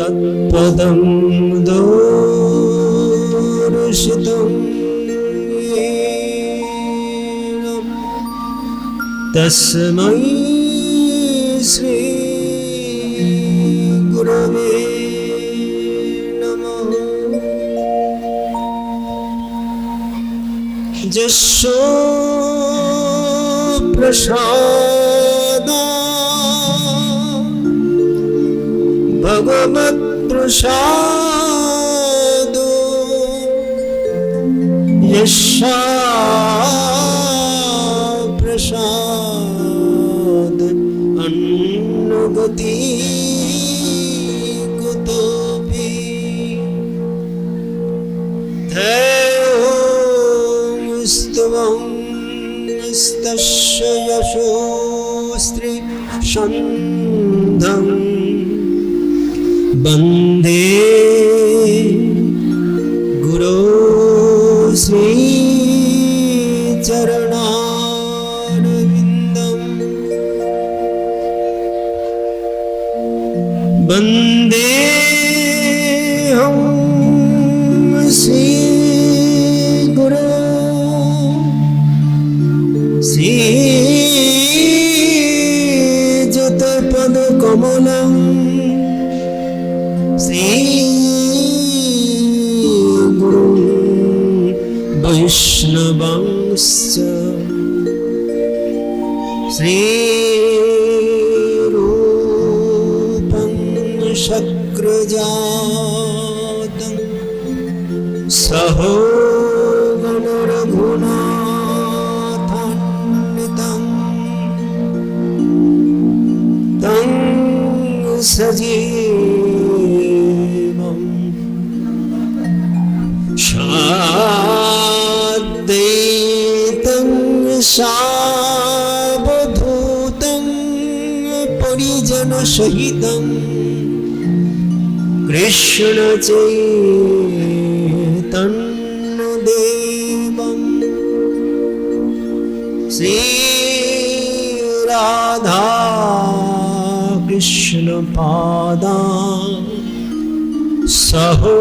तत्पदं दर्शितं येन तस्मै श्री गुरवे नमः। यस्य प्रसादात् भगवत्प्रसादो यस्य प्रसाद अन्नगति कुतोऽपि स्तवस्तस्य यशोस्त्रि सन्धं वन्दे गुरो श्रीचरणारविन्दं वन्देऽहं श्रीगुरो श्रीयुतपदकमलं श्रीगुरुं वैष्णवांश्च श्रीरूपं शक्रजातं सहोगणरघुनाथान्वितं तं सजीवं शाद्वैतं सावधूतं परिजनसहितं कृष्णचैतन्यदेवं श्रीराधा कृष्णपादान् सहोगणललिता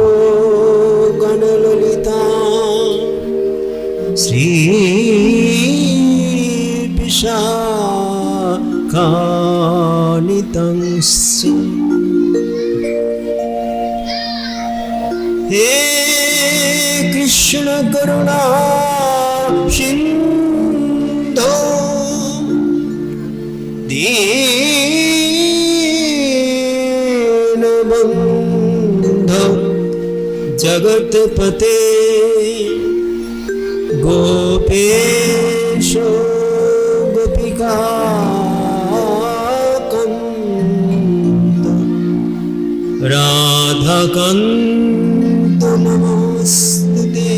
श्रीविशाखान्वितंश्च। हे कृष्ण करुणा सिन्धो दीनबन्धो जगत्पते गोपेश गोपिकाकान्त राधाकान्त नमोस्तुते।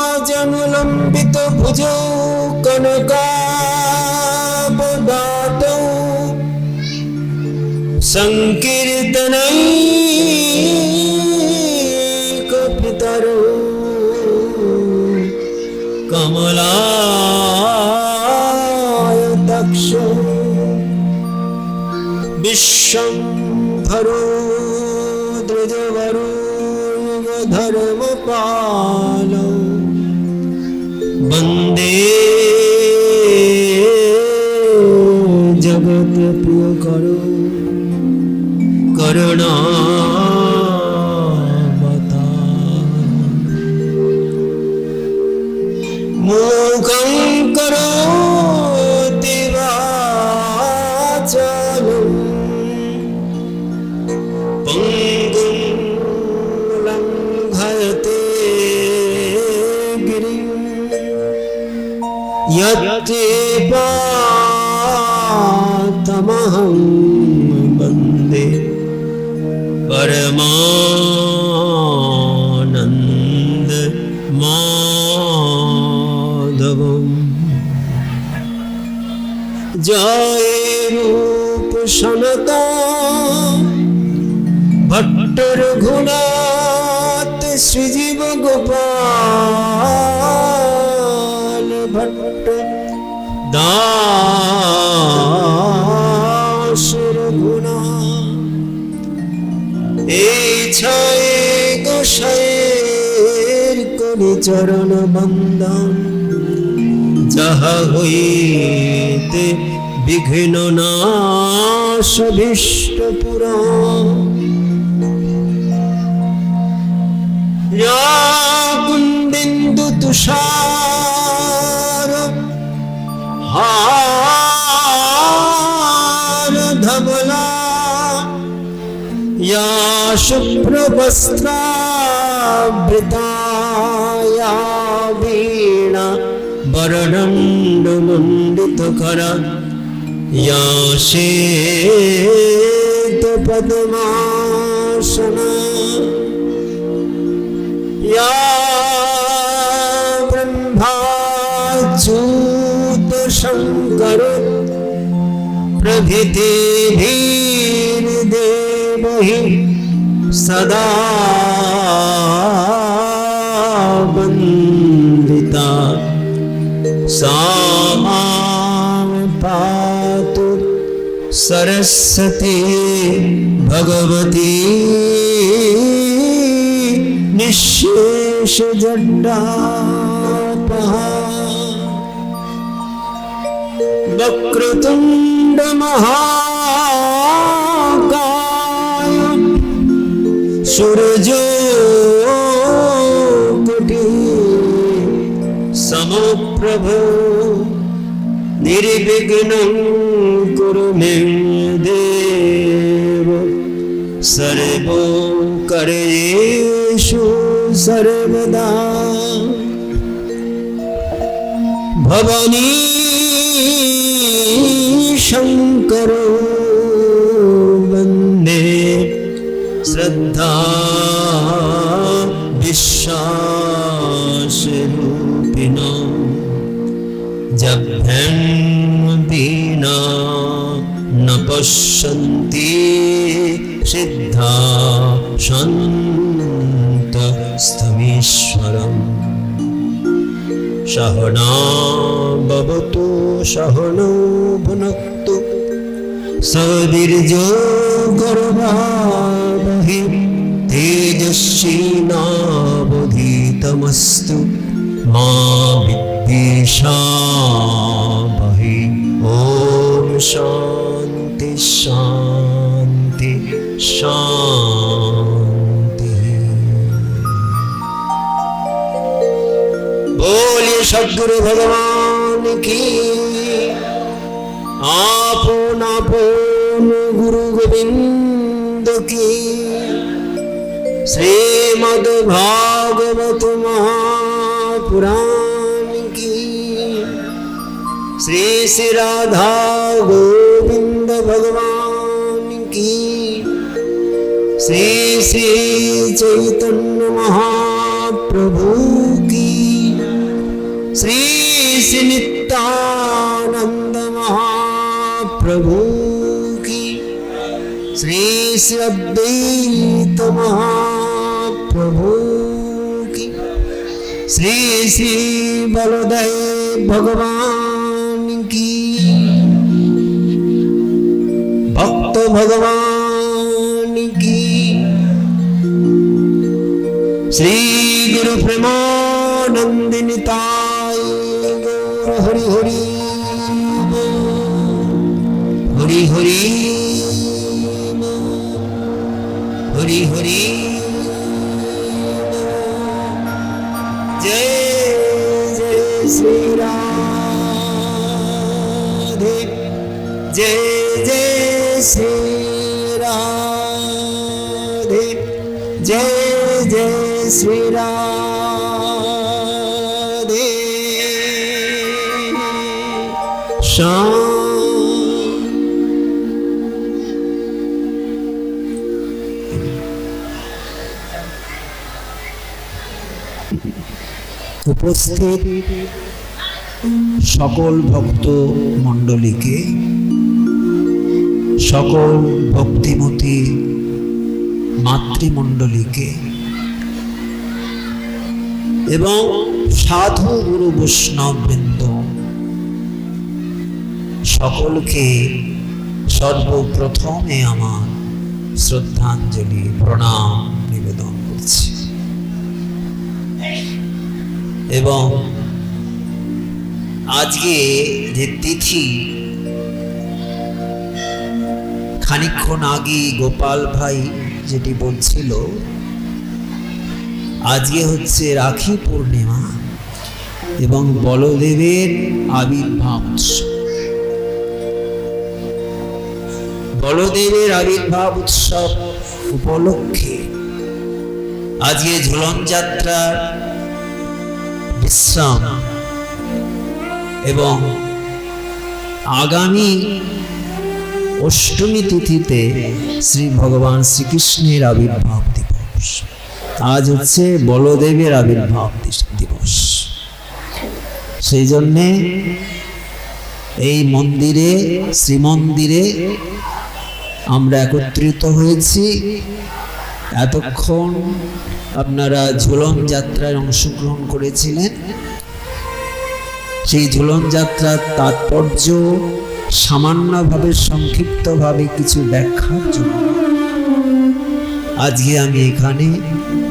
आजनुलम्बित भुजौ कनकावदातौ संकीर्तनैकपितरौ कमलायताक्षौ विश्वम्भरो द्विजवरो धर्मपालौ वन्दे जगत्प्रियकरो करुणावतारम्। मूकं करोति वाचालं पङ्गुं लङ्घयते गिरिं यत्कृपातमहं वन्दे परमानन्द माधवम्। जय रूप सनता भट्ट रघुनाथ श्रीजीव गोपाल भट्ट दास চরণ বন্দন যাহা হইতে বিঘ্ন নাশ ভীষ্ট পুরাণ কুন্দিন্দু তুষার হার ধবলা या शुभ्रवस्त्रावृता या वीणा वरदण्डमण्डितकरा या श्वेतपद्मासना या ब्रह्माच्युतशङ्कर प्रभृतिभिर्देवैः सदा वन्दिता सा मां पातु सरस्वती भगवती निःशेषजड्डापहा वक्रतुण्ड महाकाय सूर्यकोटि समप्रभ निर्विघ्नं कुरु मे देव सर्वकार्येषु सर्वदा भवानी शंकरो वंदे श्रद्धा विश्वासरूपिणो जभ्यं वीणा न पश्यन्ति सिद्धा शान्तस्तमीश्वरम् सहना भवतु सहनौ भुनक्तु सवीर्यो गर्भावहै तेजस्विनावधीतमस्तु मा विद्विषावहै ॐ शान्ति शान्ति शान्ति। बोलिए सद्गुरु भगवान की आपन आपन गुरु गोविंद की श्रीमद् भागवत महापुराण की श्री श्री राधा गोविंद भगवान की श्री श्री चैतन्य महाप्रभु की श्री श्री नित्यानंद महाप्रभु की श्री श्री अद्वैत महाप्रभु की श्री श्री बलदेव भगवान की भक्त भगवान की श्री गुरु प्रेमानंदिनी ताई गौर हरि हरि हरि हरि हरि हरि जय जय श्री राधे जय जय श्री राधे जय जय श्री राधे श्याम। উপস্থিত সকল ভক্ত মণ্ডলীকে, সকল ভক্তিমতী মাতৃমণ্ডলীকে এবং সাধু গুরু বৈষ্ণববৃন্দ সকলকে সর্বপ্রথমে আমার শ্রদ্ধাঞ্জলি প্রণাম নিবেদন করছি। এবং আজকে যে তিথি, খানিকক্ষণ আগে গোপাল ভাই যেটি বলছিল, আজকে হচ্ছে রাখি পূর্ণিমা এবং বলদেবের আবির্ভাব উৎসব। বলদেবের আবির্ভাব উৎসব উপলক্ষে আজকে ঝুলন যাত্রার বিশ্রাম এবং আগামী অষ্টমী তিথিতে শ্রী ভগবান শ্রীকৃষ্ণের আবির্ভাব দিবস। আজ হচ্ছে বলদেবের আবির্ভাব দিবস। সেই জন্যে এই মন্দিরে, শ্রীমন্দিরে আমরা একত্রিত হয়েছি। এতক্ষণ আপনারা ঝুলন যাত্রায় অংশগ্রহণ করেছিলেন। সেই ঝুলন যাত্রার তাৎপর্য সামান্যভাবে, সংক্ষিপ্তভাবে কিছু ব্যাখ্যার জন্য আজকে আমি এখানে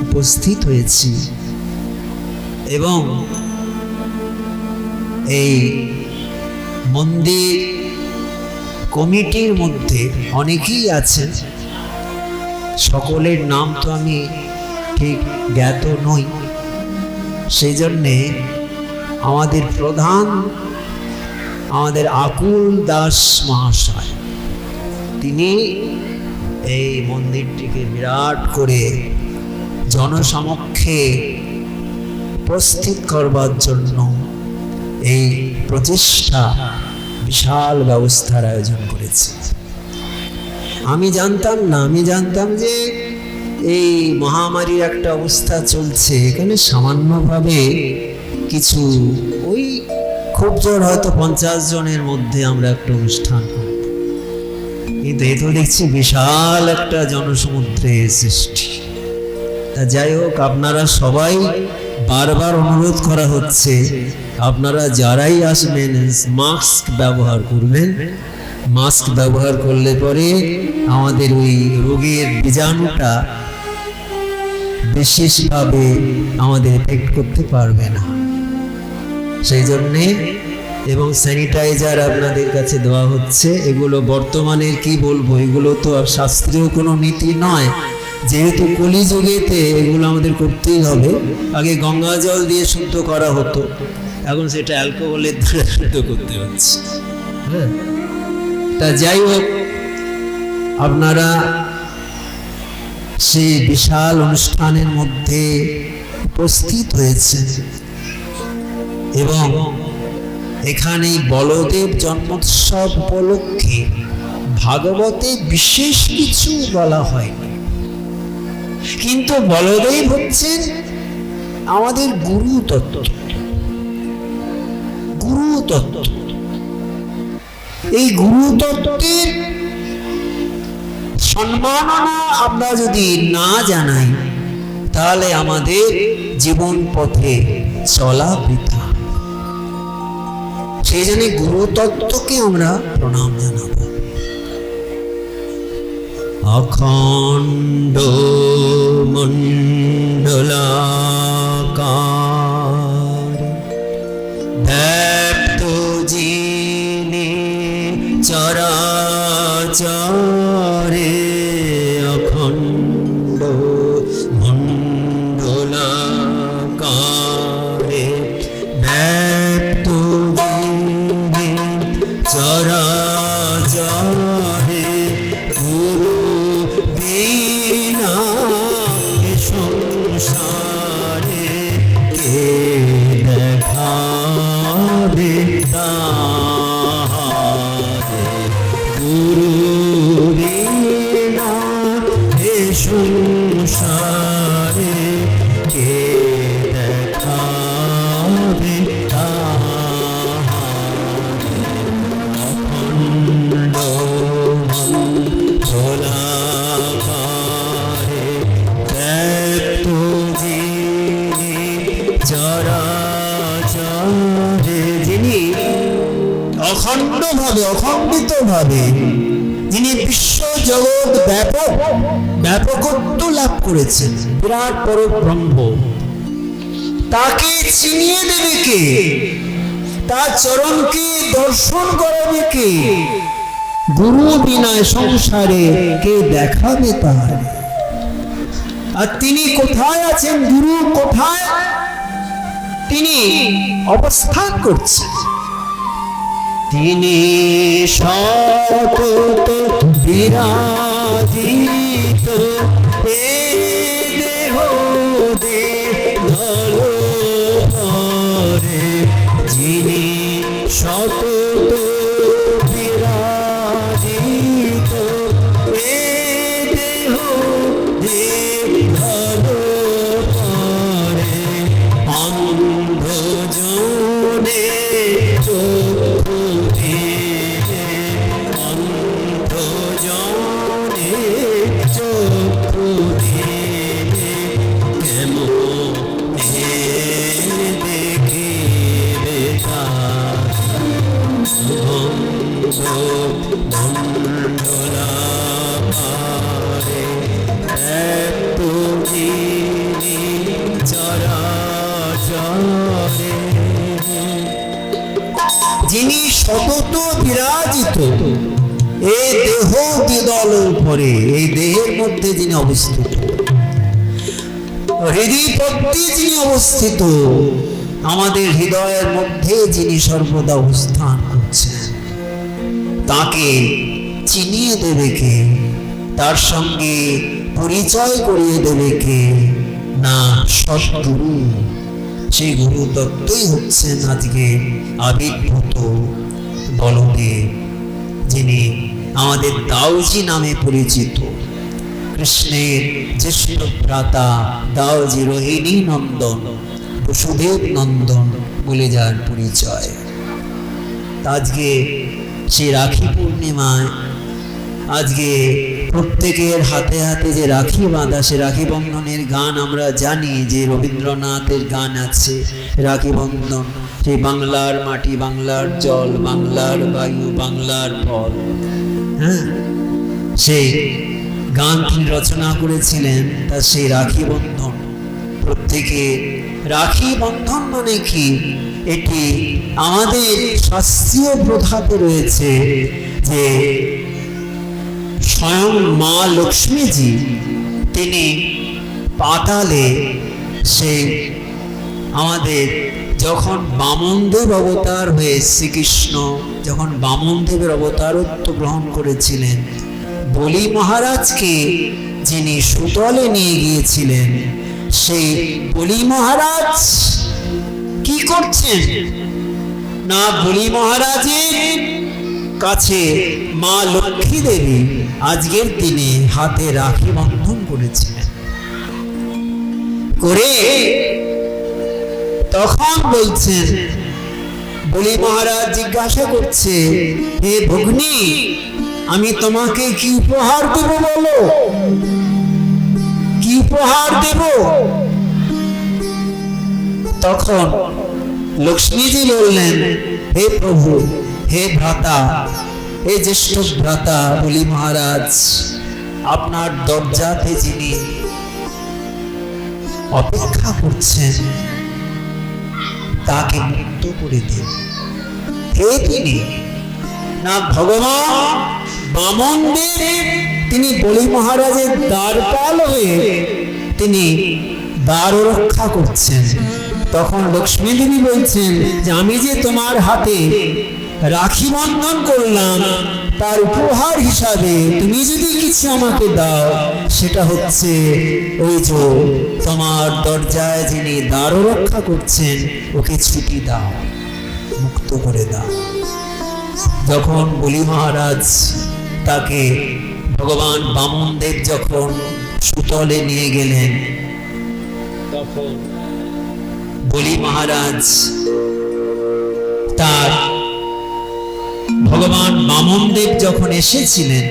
উপস্থিত হয়েছি। এবং এই মন্দির কমিটির মধ্যে অনেকেই আছেন, সকলের নাম তো আমি ঠিক জ্ঞাত নই। সেই জন্যে আমাদের প্রধান, আমাদের আকুল দাস মহাশয়, তিনি এই মন্দিরটিকে বিরাট করে জনসমক্ষে উপস্থিত করবার জন্য এই প্রচেষ্টা, বিশাল ব্যবস্থার আয়োজন করেছে। আমি জানতাম না, আমি জানতাম যে এই মহামারীর একটা অবস্থা চলছে, এখানে সামান্যভাবে কিছু, ওই খুব জোর হয়তো 50 জনের মধ্যে আমরা একটা অনুষ্ঠান করব, কিন্তু এ তো দেখছি বিশাল একটা জনসমুদ্রের সৃষ্টি। তা যাই হোক, আপনারা সবাই, বারবার অনুরোধ করা হচ্ছে, আপনারা যারাই আসবেন মাস্ক ব্যবহার করবেন। মাস্ক ব্যবহার করলে পরে আমাদের ওই রোগের বীজাণুটা বিশেষভাবে আমাদের এফেক্ট করতে পারবে না। সেই জন্যে, এবং স্যানিটাইজার আপনাদের কাছে দেওয়া হচ্ছে। এগুলো বর্তমানে কি বলবো, এগুলো তো আর শাস্ত্রীয় কোনো নীতি নয়, যেহেতু কলিযুগেতে এগুলো আমাদের করতেই হবে। আগে গঙ্গা জল দিয়ে শুদ্ধ করা হতো, এখন সেটা অ্যালকোহলের দ্বারা শুদ্ধ করতে হচ্ছে। হ্যাঁ, তা যাই হোক, আপনারা সেই বিশাল অনুষ্ঠানের মধ্যে উপস্থিত হয়েছেন এবং এখানে বলদেব জন্মোৎসব উপলক্ষে ভাগবতে বিশেষ কিছু বলা হয়নি, কিন্তু বলদেব হচ্ছেন আমাদের গুরু তত্ত্ব। গুরু তত্ত্ব, এই গুরু তত্ত্বের সম্মাননা আমরা যদি না জানাই, তাহলে আমাদের জীবন পথে চলা বৃথা। সেই জন্য গুরু তত্ত্বকে আমরা প্রণাম জানাব। অখণ্ড মণ্ডলাকার ব্যাপ্ত যিনি চরাচরে, অখণ্ড মণ্ডলাকারে ব্যাপ্ত যিনি চরাচরে, গুরু বিনা সংসারে কে দেখাবে তাহারে, গুরু বিনা সংসারে কে দেখাবে তাহারে, অখণ্ড মণ্ডলাকারে ব্যাপ্ত যিনি চরাচরে, যিনি অখণ্ডভাবে, অখণ্ডিতভাবে, যিনি বিশ্ব জগৎ ব্যাপকত্ব লাভ করেছেন, বিরাট পরব্রহ্ম, তাকে চিনিয়ে দেবে কে? তার চরণকে দর্শন করাবে কে? গুরু বিনা সংসারে কে দেখাবে তার? আর তিনি কোথায় আছেন? গুরু কোথায় তিনি অবস্থান করছেন? তিনি সতত বিরাজিত এ দেহ দেহরে, যিনি সতত বিরাজিত এ দেহ দেহরে, অন্ধজনে চক্ষু দিয়ে, অন্ধজনে চক্ষু দিয়ে কেমনে দেখিবে তার মণ্ডলাকারে এত যিনি চরাচরে, যিনি সতত বিরাজিত এই দেহ দ্বিদল উপরে, এই দেহের মধ্যে যিনি অবস্থিত, হৃদয় পদ্মে যিনি অবস্থিত, আমাদের হৃদয়ের মধ্যে যিনি সর্বদা অবস্থান করছেন, তাকে চিনিয়ে দেবে কে? তার সঙ্গে পরিচয় করিয়ে দেবে কে? না সৎগুরু। সেই গুরু তত্ত্বই হচ্ছেন আজকে আবির্ভূত বলদেব, যিনি আমাদের দাউজি নামে পরিচিত। কৃষ্ণের জ্যেষ্ঠ ভ্রাতা দাউজি রোহিণী নন্দন, বসুদেব নন্দন বলে যার পরিচয়। আজকে সে রাখি পূর্ণিমায়, আজকে প্রত্যেকের হাতে হাতে যে রাখি বাঁধা, সে রাখি বন্ধনের গান আমরা জানি যে রবীন্দ্রনাথের গান আছে, রাখি বন্ধন, সেই বাংলার মাটি, বাংলার জল, বাংলার বায়ু, বাংলার ফল। হ্যাঁ, সেই গান তিনি রচনা করেছিলেন। তা সেই রাখি বন্ধন, প্রত্যেকে রাখি বন্ধন মানে কি? এটি আমাদের শাস্ত্রীয় প্রথাতে রয়েছে যে স্বয়ং মা লক্ষ্মীজি তিনি পাতালে, সে আমাদের যখন বামনদেব অবতার হয়ে, শ্রীকৃষ্ণ যখন বামনদেবের অবতারত্ব গ্রহণ করেছিলেন, বলি মহারাজকে যিনি সুতলে নিয়ে গিয়েছিলেন, সেই বলি মহারাজ কি করছেন না, বলি মহারাজের কাছে মা লক্ষ্মী দেবী আজকের দিনে হাতে রাখি বন্ধন করেছিলেন। করে তখন বলছেন, বলি মহারাজ জিজ্ঞাসা করছে, হে ভগ্নী, আমি তোমাকে কি উপহার দেব বলো, কি উপহার দেব? তখন লক্ষ্মীজি বললেন, হে প্রভু, হে ভ্রাতা, হে জ্যেষ্ঠ ভ্রাতা বলি মহারাজ, আপনার দরজাতে যিনি অপেক্ষা করছেন তাকে মুক্ত করে দিন। কে তিনি? না ভগবান বামনদেব, তিনি বলি মহারাজের দ্বারপাল হয়ে তিনি দ্বার রক্ষা করছেন। তখন লক্ষ্মী দেবী বলছেন যে আমি যে তোমার হাতে রাখি বন্ধন করলাম, তার উপহার হিসাবে তুমি যদি কিছু আমাকে দাও, সেটা হচ্ছে ওই যে তোমার দরজায় যিনি দ্বার রক্ষা করছেন, ওকে ছুটি দাও, মুক্ত করে দাও। যখন বলি মহারাজ তাকে ভগবান বামনদেব যখন সুতলে নিয়ে গেলেন, তখন বলি মহারাজ তার ভগবান বামনদেব যখন এসেছিলেন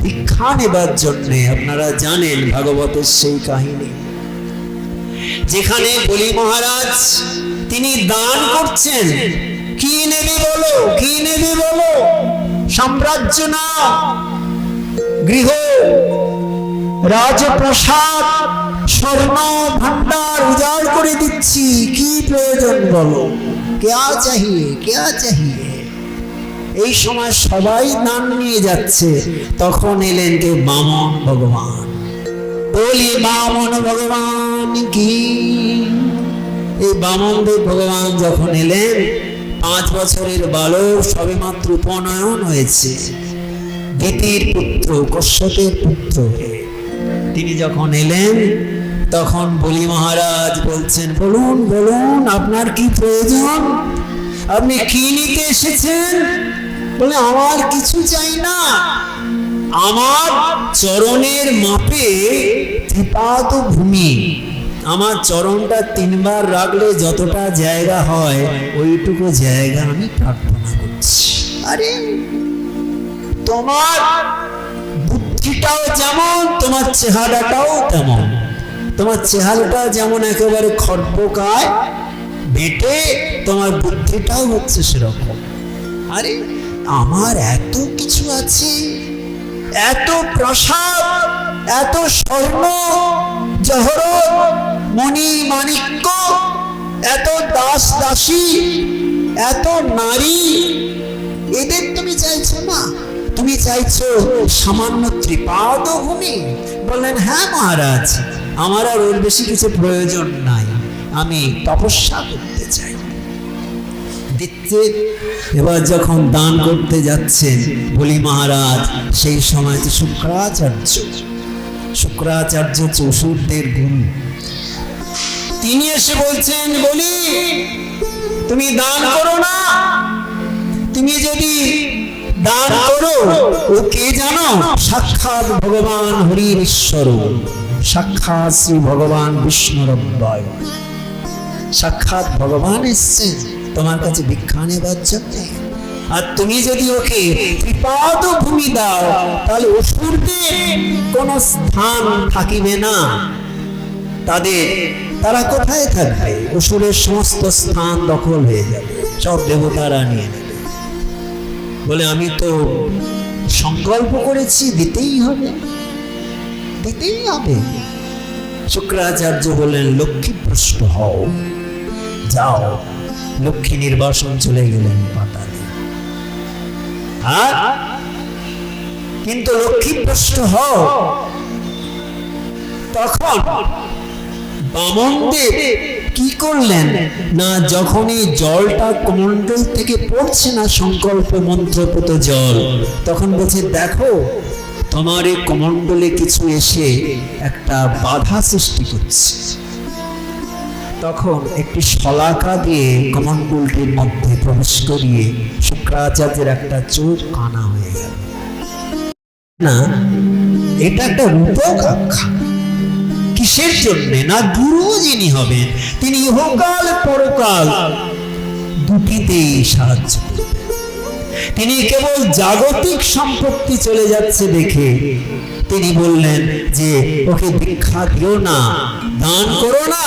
দীক্ষা নেবার জন্যে, আপনারা জানেন ভাগবতের সেই কাহিনী, যেখানে বলি মহারাজ তিনি দান করছেন। কি নেবে বলো, কি নেবে বলো? সাম্রাজ্য না, গৃহ, রাজপ্রাসাদ, স্বর্ণ ভান্ডার উজাড় করে দিচ্ছি, কি প্রয়োজন বলো? কেয়া চাহিয়ে, কেয়া চাহিয়ে। এই সময় সবাই দান নিয়ে যাচ্ছে, তখন এলেন কে? বামন ভগবান। বলি বামন ভগবান কি। এই বামনদেব ভগবান যখন এলেন, 5 বছরের বালক, সবে মাত্র উপনয়ন হয়েছে, দিতির পুত্র, কশ্যপের পুত্র হয়ে তিনি যখন এলেন, তখন বলি মহারাজ বলছেন, বলুন বলুন আপনার কি প্রয়োজন, আপনি কি নিতে এসেছেন? বলে আমার কিছু চাই না, আমার চরণের মাপে ত্রিপাদ ভূমি, আমার চরণটা 3 বার রাখলে যতটা জায়গা হয় ওইটুকু জায়গা আমি প্রার্থনা করছি। আরে তোমার বুদ্ধিটাও যেমন, তোমার চেহারাটাও তেমন, তোমার চেহারাটা যেমন একেবারে খর্বকায় বেটে, তোমার বুদ্ধিটাও হচ্ছে সেরকম। আরে আমার এত কিছু আছে, এত প্রাসাদ, এত স্বর্ণ জহরত মণি মাণিক্য, এত দাস দাসী, এত নারী, এদের তুমি চাইছো না, তুমি চাইছো সামান্য ত্রিপাদ ভূমি। বললেন, হ্যাঁ মহারাজ, আমার আর ওর বেশি কিছু প্রয়োজন নাই, আমি তপস্যা করতে চাই। দিচ্ছে। এবার যখন দান করতে যাচ্ছেন বলি মহারাজ, সেই সময় তো শুক্রাচার্য চৌসুরদের গুরু, তিনি এসে বলছেন, বলি তুমি দান করো না, তুমি যদি দান করো, ও কে জানো? সাক্ষাৎ ভগবান হরির ঈশ্বর, সাক্ষাৎ শ্রী ভগবান বিষ্ণুর অব্যয়, সাক্ষাৎ ভগবান এসছেন তোমার কাছে ভিক্ষা নেবার জন্য। আর তুমি যদি ওকে ত্রিপাদ ভূমি দাও, তাহলে অসুরদের কোন স্থান থাকিবে না, তারা কোথায় থাকবে? অসুরের সমস্ত স্থান দখল হয়ে যাবে, সব দেবতারা নিয়ে নেবে। বলে, আমি তো সংকল্প করেছি, দিতেই হবে, দিতেই হবে। শুক্রাচার্য বললেন, লক্ষ্মীভ্রষ্ট হও, যাও। লক্ষ্মী নির্বাসন চলে গেলেন পাতালে। কিন্তু লক্ষ্মীভ্রষ্ট হও, তখন বামনদেব কি করলেন না, যখনই জলটা কমণ্ডল থেকে পড়ছে না, সংকল্প মন্ত্রপুত জল, তখন বলছে, দেখো তোমার এই কমণ্ডলে কিছু এসে একটা বাধা সৃষ্টি করছে। তখন একটি শলাকা দিয়ে কমণ্ডলটির মধ্যে প্রবেশ করিয়ে শুক্রাচার্যের একটা চোখ কানা হয়ে গেল। না, এটা একটা রূপক আখ্যা। কিসের জন্য না, গুরু যিনি হবেন তিনি ইহকাল পরকাল দুটিতেই সাহায্য করবেন। তিনি কেবল জাগতিক সম্পত্তি চলে যাচ্ছে দেখে তিনি বললেন যে ওকে ভিক্ষা দিও না, দান করো না,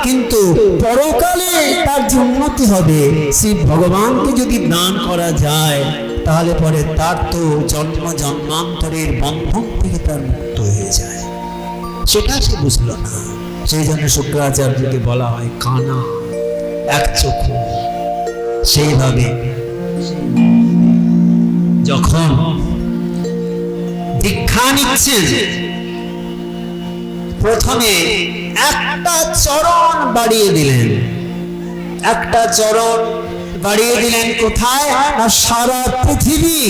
কিন্তু পরকালে তার যে উন্নতি হবে, সেই ভগবানকে যদি দান করা যায়, তাহলে পরে তার তো জন্ম জন্মান্তরের বন্ধন থেকে তার মুক্ত হয়ে যায়। সেটা সে বুঝল না, সেই জন্য শুক্রাচার্যকে বলা হয় কানা, এক চক্ষু। সেইভাবে যখন দীক্ষা নিচ্ছেন, প্রথমে একটা চরণ বাড়িয়ে দিলেন, একটা চরণ বাড়িয়ে দিলেন কোথায় না, সারা পৃথিবী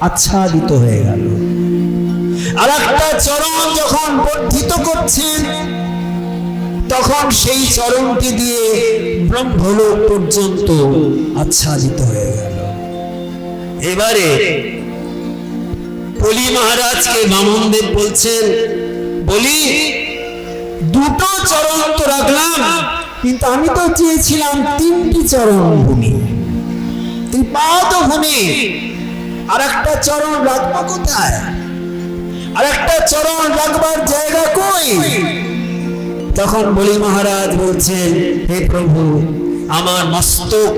আচ্ছাদিত হয়ে গেল। আর একটা চরণ যখন বর্ধিত করছেন, তখন সেই চরণটি দিয়ে ব্রহ্মলোক পর্যন্ত আচ্ছাদিত হয়ে গেল। এবারে বলি মহারাজকে বামনদেব বলছেন, বলি দুটো চরণ তো রাখলাম, কিন্তু আমি তো চেয়েছিলাম 3টি চরণ ভূমি, ত্রিপাদ ভূমি। আর একটা চরণ রাখবো কোথায়? আর একটা চরণ রাখবার জায়গা কই? তখন বলি মহারাজ বলছেন, হে প্রভু, আমার মস্তক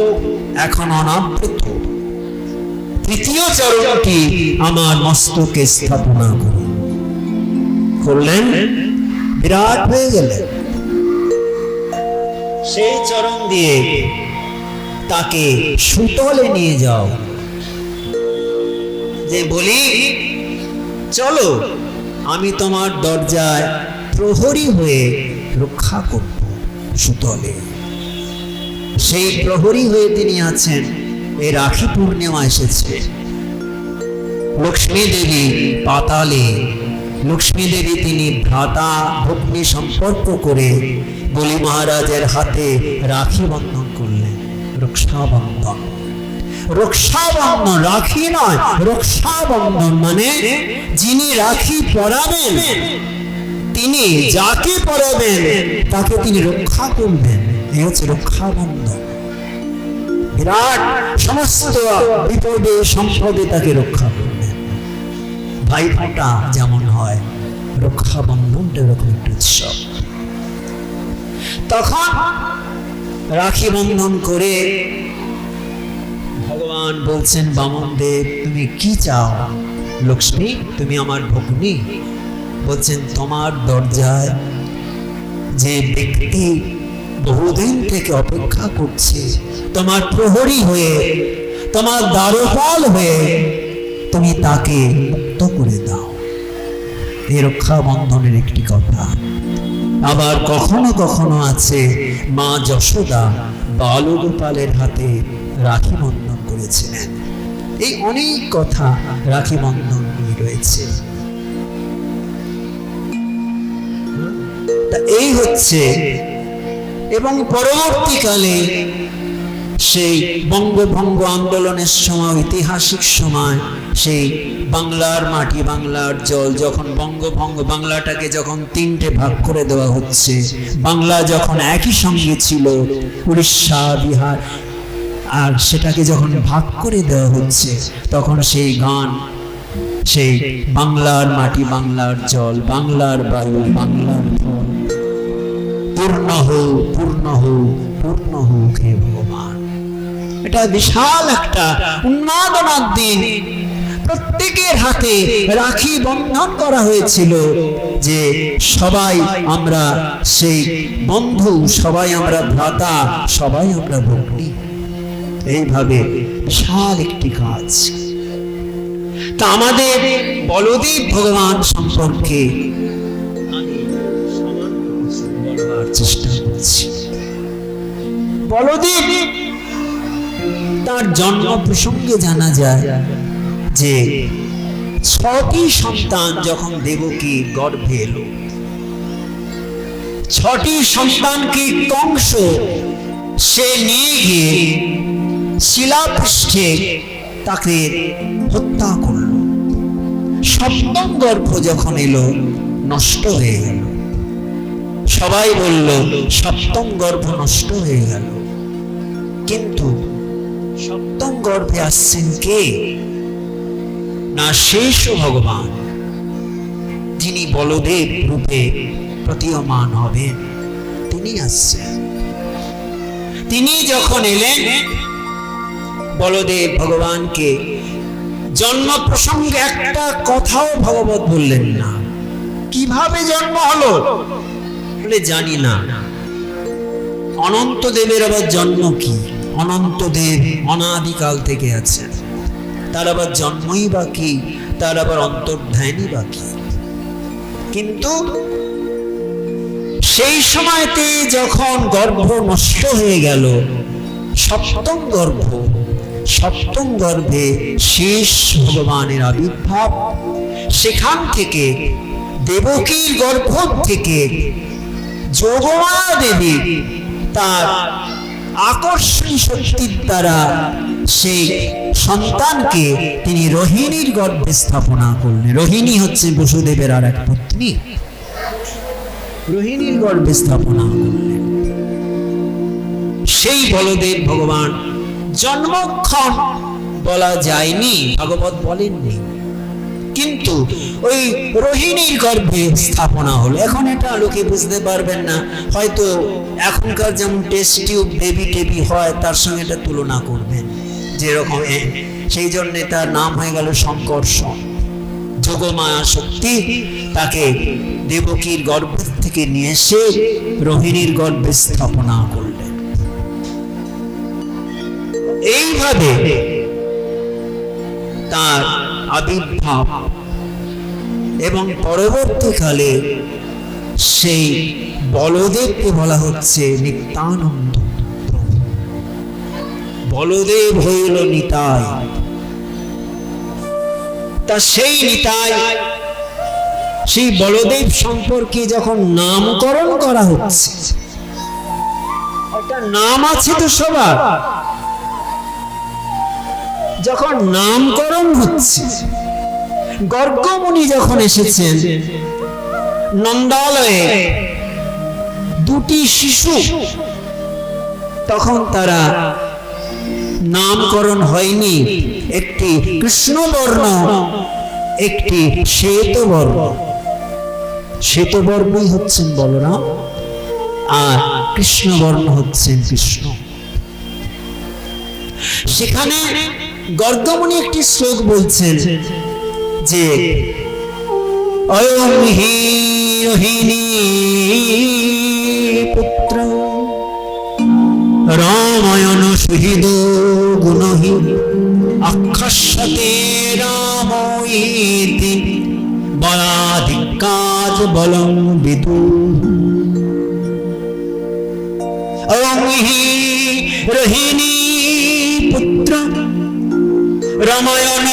এখন অনাবৃত, তৃতীয় চরণটি আমার মস্তকে স্থাপনা করুন। করলেন। বিরাট হয়ে গেলেন। সেই চরণ দিয়ে তাকে সুতলে নিয়ে যাও, যে বলি চলো আমি তোমার দরজায় প্রহরী হয়ে রক্ষা করব সুতলে। সেই প্রহরী হয়ে তিনি আছেন। এই রাখি পূর্ণিমা এসেছে, লক্ষ্মী দেবী পাতালে, লক্ষ্মী দেবী তিনি ভ্রাতা ভগ্নী সম্পর্ক করে বলি মহারাজের হাতে রাখি বন্ধন করলেন। রক্ষাবন্ধন, রক্ষাবন্ধন, রাখি নয় রক্ষাবন্ধন, মানে যিনি রাখি পরাবেন তিনি যাকে পরাবেন তাকে তিনি রক্ষা করবেন। এই হচ্ছে রক্ষাবন্ধন। বিরাট সমস্ত বিপদে সম্পদে তাকে রক্ষা করবেন। ভাইফোঁটা যেমন হয়, রক্ষাবন্ধনটা এরকম একটা উৎসব। তখন রাখি বন্ধন করে ভগবান বলছেন বামনদেব তুমি কি চাও? লক্ষ্মী তুমি আমার ভগ্নী। বলছেন তোমার দরজায় যে ব্যক্তি বহুদিন থেকে অপেক্ষা করছে তোমার প্রহরী হয়ে, তোমার দ্বারপাল হয়ে, তুমি তাকে মুক্ত করে দাও। এই রক্ষা বন্ধনের একটি কথা। আবার কখনো কখনো আছে মা যশোদা বালগোপালের হাতে রাখি বন্ধন করেছিলেন। এই অনেক কথা রাখি বন্ধন নিয়ে রয়েছে। তা এই হচ্ছে, এবং পরবর্তীকালে সেই বঙ্গভঙ্গ আন্দোলনের সময়, ঐতিহাসিক সময়, সেই বাংলার মাটি বাংলার জল যখন বঙ্গভঙ্গ, বাংলাটাকে যখন তিনটে ভাগ করে দেওয়া হচ্ছে, বাংলা যখন একই সঙ্গে ছিল উড়িষ্যা বিহার, আর সেটাকে যখন ভাগ করে দেওয়া হচ্ছে তখন সেই গান, সেই বাংলার মাটি বাংলার জল, বাংলার বায়ু বাংলার ফল, পূর্ণ হোক পূর্ণ হোক পূর্ণ হোক হে ভগবান। এটা বিশাল একটা উন্মাদনার দিন। প্রত্যেকের হাতে রাখি বন্ধন করা হয়েছিল, যে সবাই আমরা সেই বন্ধু, সবাই আমরা ভ্রাতা, সবাই আমরা ভগ্নী। এইভাবে বিশাল একটি কাজ। তা আমাদের বলদেব ভগবান সম্পর্কে বলবার চেষ্টা করছি। বলদেব তার জন্ম প্রসঙ্গে জানা যায় যে 6টি সন্তান যখন দেবকীর গর্ভে এলো, 6টি সন্তানকে কংস সে নিয়ে গিয়ে শিলাপৃষ্ঠে তাকে হত্যা করল। 7ম গর্ভ যখন এলো নষ্ট হয়ে গেল। সবাই বলল 7ম গর্ভ নষ্ট হয়ে গেল, কিন্তু 7ম গর্ভে আসছেন কে? না শেষ ভগবান, যিনি বলদেব রূপে প্রতীয়মান হবেন, তিনি আসছেন। তিনি যখন এলেন, বলদেব ভগবানকে জন্ম প্রসঙ্গে একটা কথাও ভগবত বললেন না। কিভাবে জন্ম হলো বলে জানি না। অনন্ত দেবের আবার জন্ম কি? অনন্ত দেব অনাদিকাল থেকে আছেন, তার আবার জন্মই বা কি, তার আবার অন্তর্ধানই বা কি। কিন্তু সেই সময়তে যখন গর্ভ নষ্ট হয়ে গেল, 7ম গর্ভ, 7ম গর্ভে শেষ ভগবানের আবির্ভাব। সেখান থেকে দেবকীর গর্ভ থেকে যোগমায়া দেবী তার আকর্ষণ শক্তির দ্বারা সেই সন্তানকে তিনি রোহিণীর গর্ভে স্থাপনা করলেন। রোহিণী হচ্ছে বসুদেবের আর এক পত্নী। রোহিণীর গর্ভে স্থাপনা করলেন। সেই বলদেব ভগবান জন্মক্ষণ বলা যায়নি, ভাগবত বলেননি, কিন্তু ওই রোহিণীর গর্ভে স্থাপনা হলো। এখন এটা লোকে বুঝতে পারবেন না, হয়তো এখনকার যেমন টেস্ট টিউব বেবি টেবি হয় তার সঙ্গে এটা তুলনা করবেন, যেরকম সেই জন্যে তার নাম হয়ে গেল শঙ্কর্ষণ। যোগমায়া শক্তি তাকে দেবকীর গর্ভ থেকে নিয়ে এসে রোহিণীর গর্ভে স্থাপনা করলেন। এইভাবে তার আবির্ভাব এবং পরবর্তীকালে সেই বলদেবকে বলা হচ্ছে নিত্যানন্দ। বলদেব হইল নিতাই। তা সেই নিতাই, সেই বলদেব সম্পর্কে যখন নামকরণ করা হচ্ছে, একটা নাম আছে তো সবার, যখন নামকরণ হচ্ছে, গর্গমুনি যখন এসেছেন নন্দালয়ে দুটি শিশু, তখন তারা নামকরণ হয়নি, একটি কৃষ্ণবর্ণ একটি শ্বেতবর্ণ। শ্বেতবর্ণই হচ্ছেন বলরাম আর কৃষ্ণবর্ণ হচ্ছেন কৃষ্ণ। সেখানে গর্গমুনি একটি শ্লোক বলছেন যে অয়ং হি রোহিণী পুত্র রামায়ণ সুহৃদ গুণহি আক্ষস্যতে রাম ইতি বলাধিকাজ বলং বিদু। অয়ং হি রোহিণী পুত্র রামায়ণ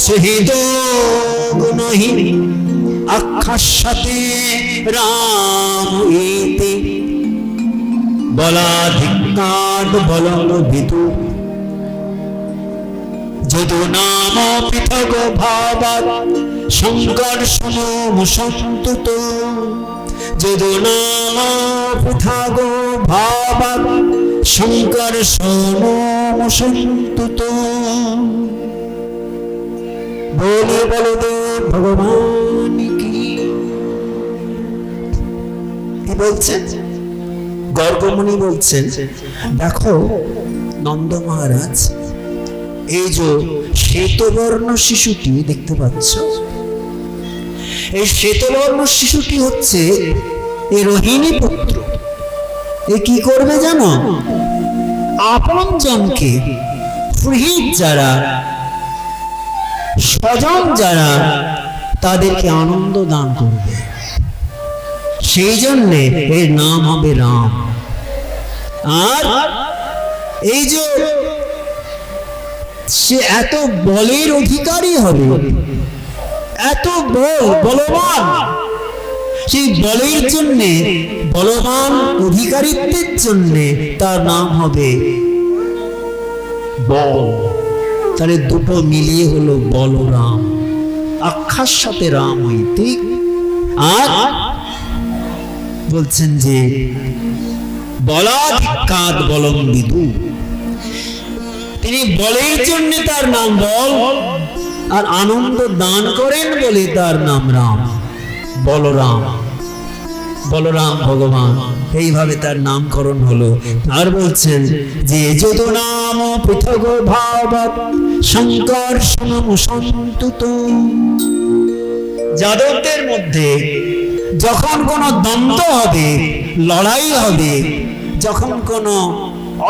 সুহৃদ গুণহি আক্ষস্যতে রাম ইতি বলাধিকার বলং বিদু। যদু নাম পৃথক ভাবাৎ সংকর্ষণ মুসন্তুত। যদু নাম পৃথক ভাবাৎ সংকর্ষণ মুসন্তুত। বলে বলদেব ভগবান কি বলছেন? গর্গমুনি বলছেন, দেখো নন্দ মহারাজ, এই যে শ্বেতবর্ণ শিশুটি দেখতে পাচ্ছ, এই শ্বেতবর্ণ শিশুটি হচ্ছে এই রোহিণী পুত্র। এ কি করবে জানো? আপন জনকে, সুহৃদ যারা, স্বজন যারা, তাদেরকে আনন্দ দান করবে। সেই জন্যে এর নাম হবে রাম। আর এই যে সে এত বলের অধিকারী হবে, এত বলবান, সেই বলের জন্যে, বলবান অধিকারিত্বের জন্যে তার নাম হবে বল। তাহলে দুটো মিলিয়ে হলো বলরাম। আক্ষার সাথে রাম হইতে। আর বলছেন যে বলাধিকার বলং বিদু, তিনি বলের জন্য তার নাম বল, আর আনন্দ দান করেন বলে তার নাম রাম, বলরাম। বলরাম ভগবান, এইভাবে তার নামকরণ হলো। আর বলছেন যে যদু নাম পৃথক ভাবাৎ সংকর্ষণ মুসন্তুত। যাদবদের মধ্যে যখন কোনো দ্বন্দ্ব হবে, লড়াই হবে, যখন কোনো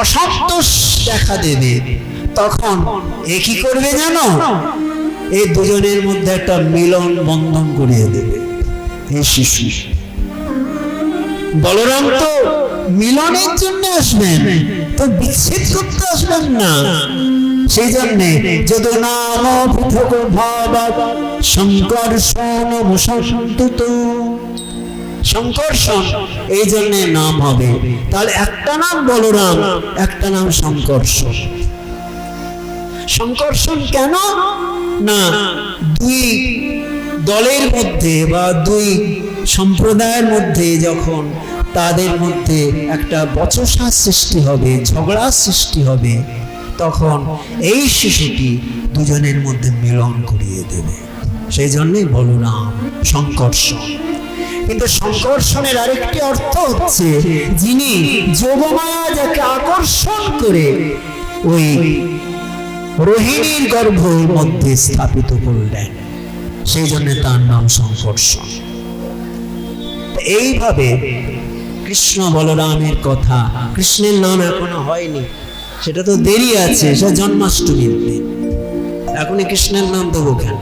অসন্তোষ দেখা দেবে, তখন এ কি করবে জানো? এই দুজনের মধ্যে একটা মিলন বন্ধন করিয়ে দেবে এই শিশু। বলরাম তো মিলনের জন্য আসবেন, তো বিচ্ছেদ করতে আসবেন না। সেই জন্যে যদু নাম পৃথক ভাবাৎ সংকর্ষণ মুসন্তুত। সংকর্ষণ এই জন্য নাম হবে। তাহলে একটা নাম বলরাম, একটা নাম সংকর্ষণ। সংকর্ষণ কেন না, দুই দলের মধ্যে বা দুই সম্প্রদায়ের মধ্যে যখন তাদের মধ্যে একটা বচসা সৃষ্টি হবে, ঝগড়া সৃষ্টি হবে, তখন এই শিশুটি দুজনের মধ্যে মিলন করিয়ে দেবে। সেই জন্যই বলরাম সংকর্ষণ। কিন্তু সংকর্ষণের আরেকটি অর্থ হচ্ছে যিনি যোগমায়া যাকে আকর্ষণ করে ওই রোহিণীর গর্ভের মধ্যে স্থাপিত করলেন, সেই জন্য তার নাম সংকর্ষণ। এইভাবে কৃষ্ণ বলরামের কথা, কৃষ্ণের নাম এখনো হয়নি, সেটা তো দেরি আছে, সেটা জন্মাষ্টমীর দিন। এখনই কৃষ্ণের নাম দেবো কেন?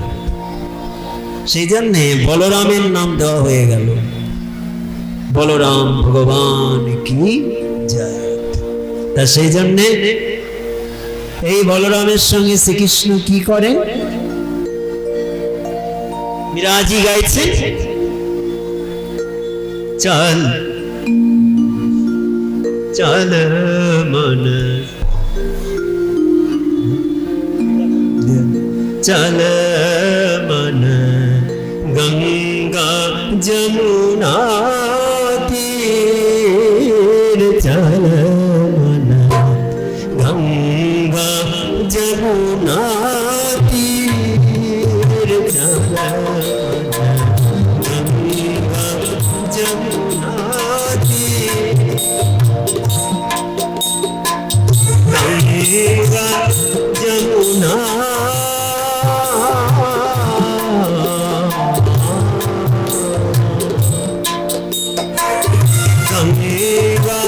সেই জন্যে বলরামের নাম দেওয়া হয়ে গেল। বলরাম ভগবান কি জয়। তা সেই জন্যে এই বলরামের সঙ্গে শ্রীকৃষ্ণ কি করেন? বিরাজি গাইছে, চল চল মন চল মন গঙ্গা যমুনা তীর, চল মন গঙ্গা যমুনা তীর, চল গঙ্গা যমুনা তীর, গঙ্গা যমুনা गंगा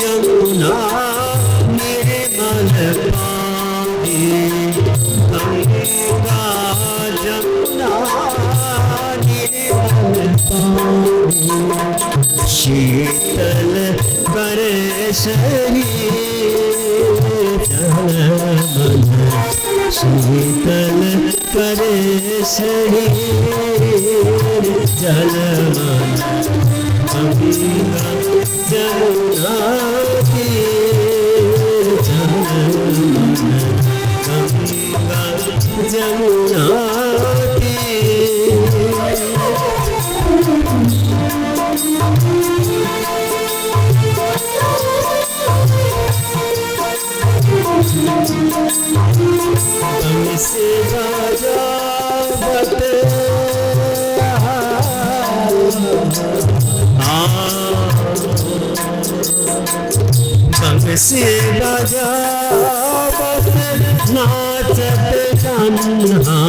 जमुना निर्मल पानी, गंगा जमुना निर्मल पानी, शीतल कर शरीर, चल मन शीतल कर शरीर, चल मन गंगा जमुना तीर, चल मन गंगा जमुना तीर। से बजावत से बजावत नाचत कान्हा,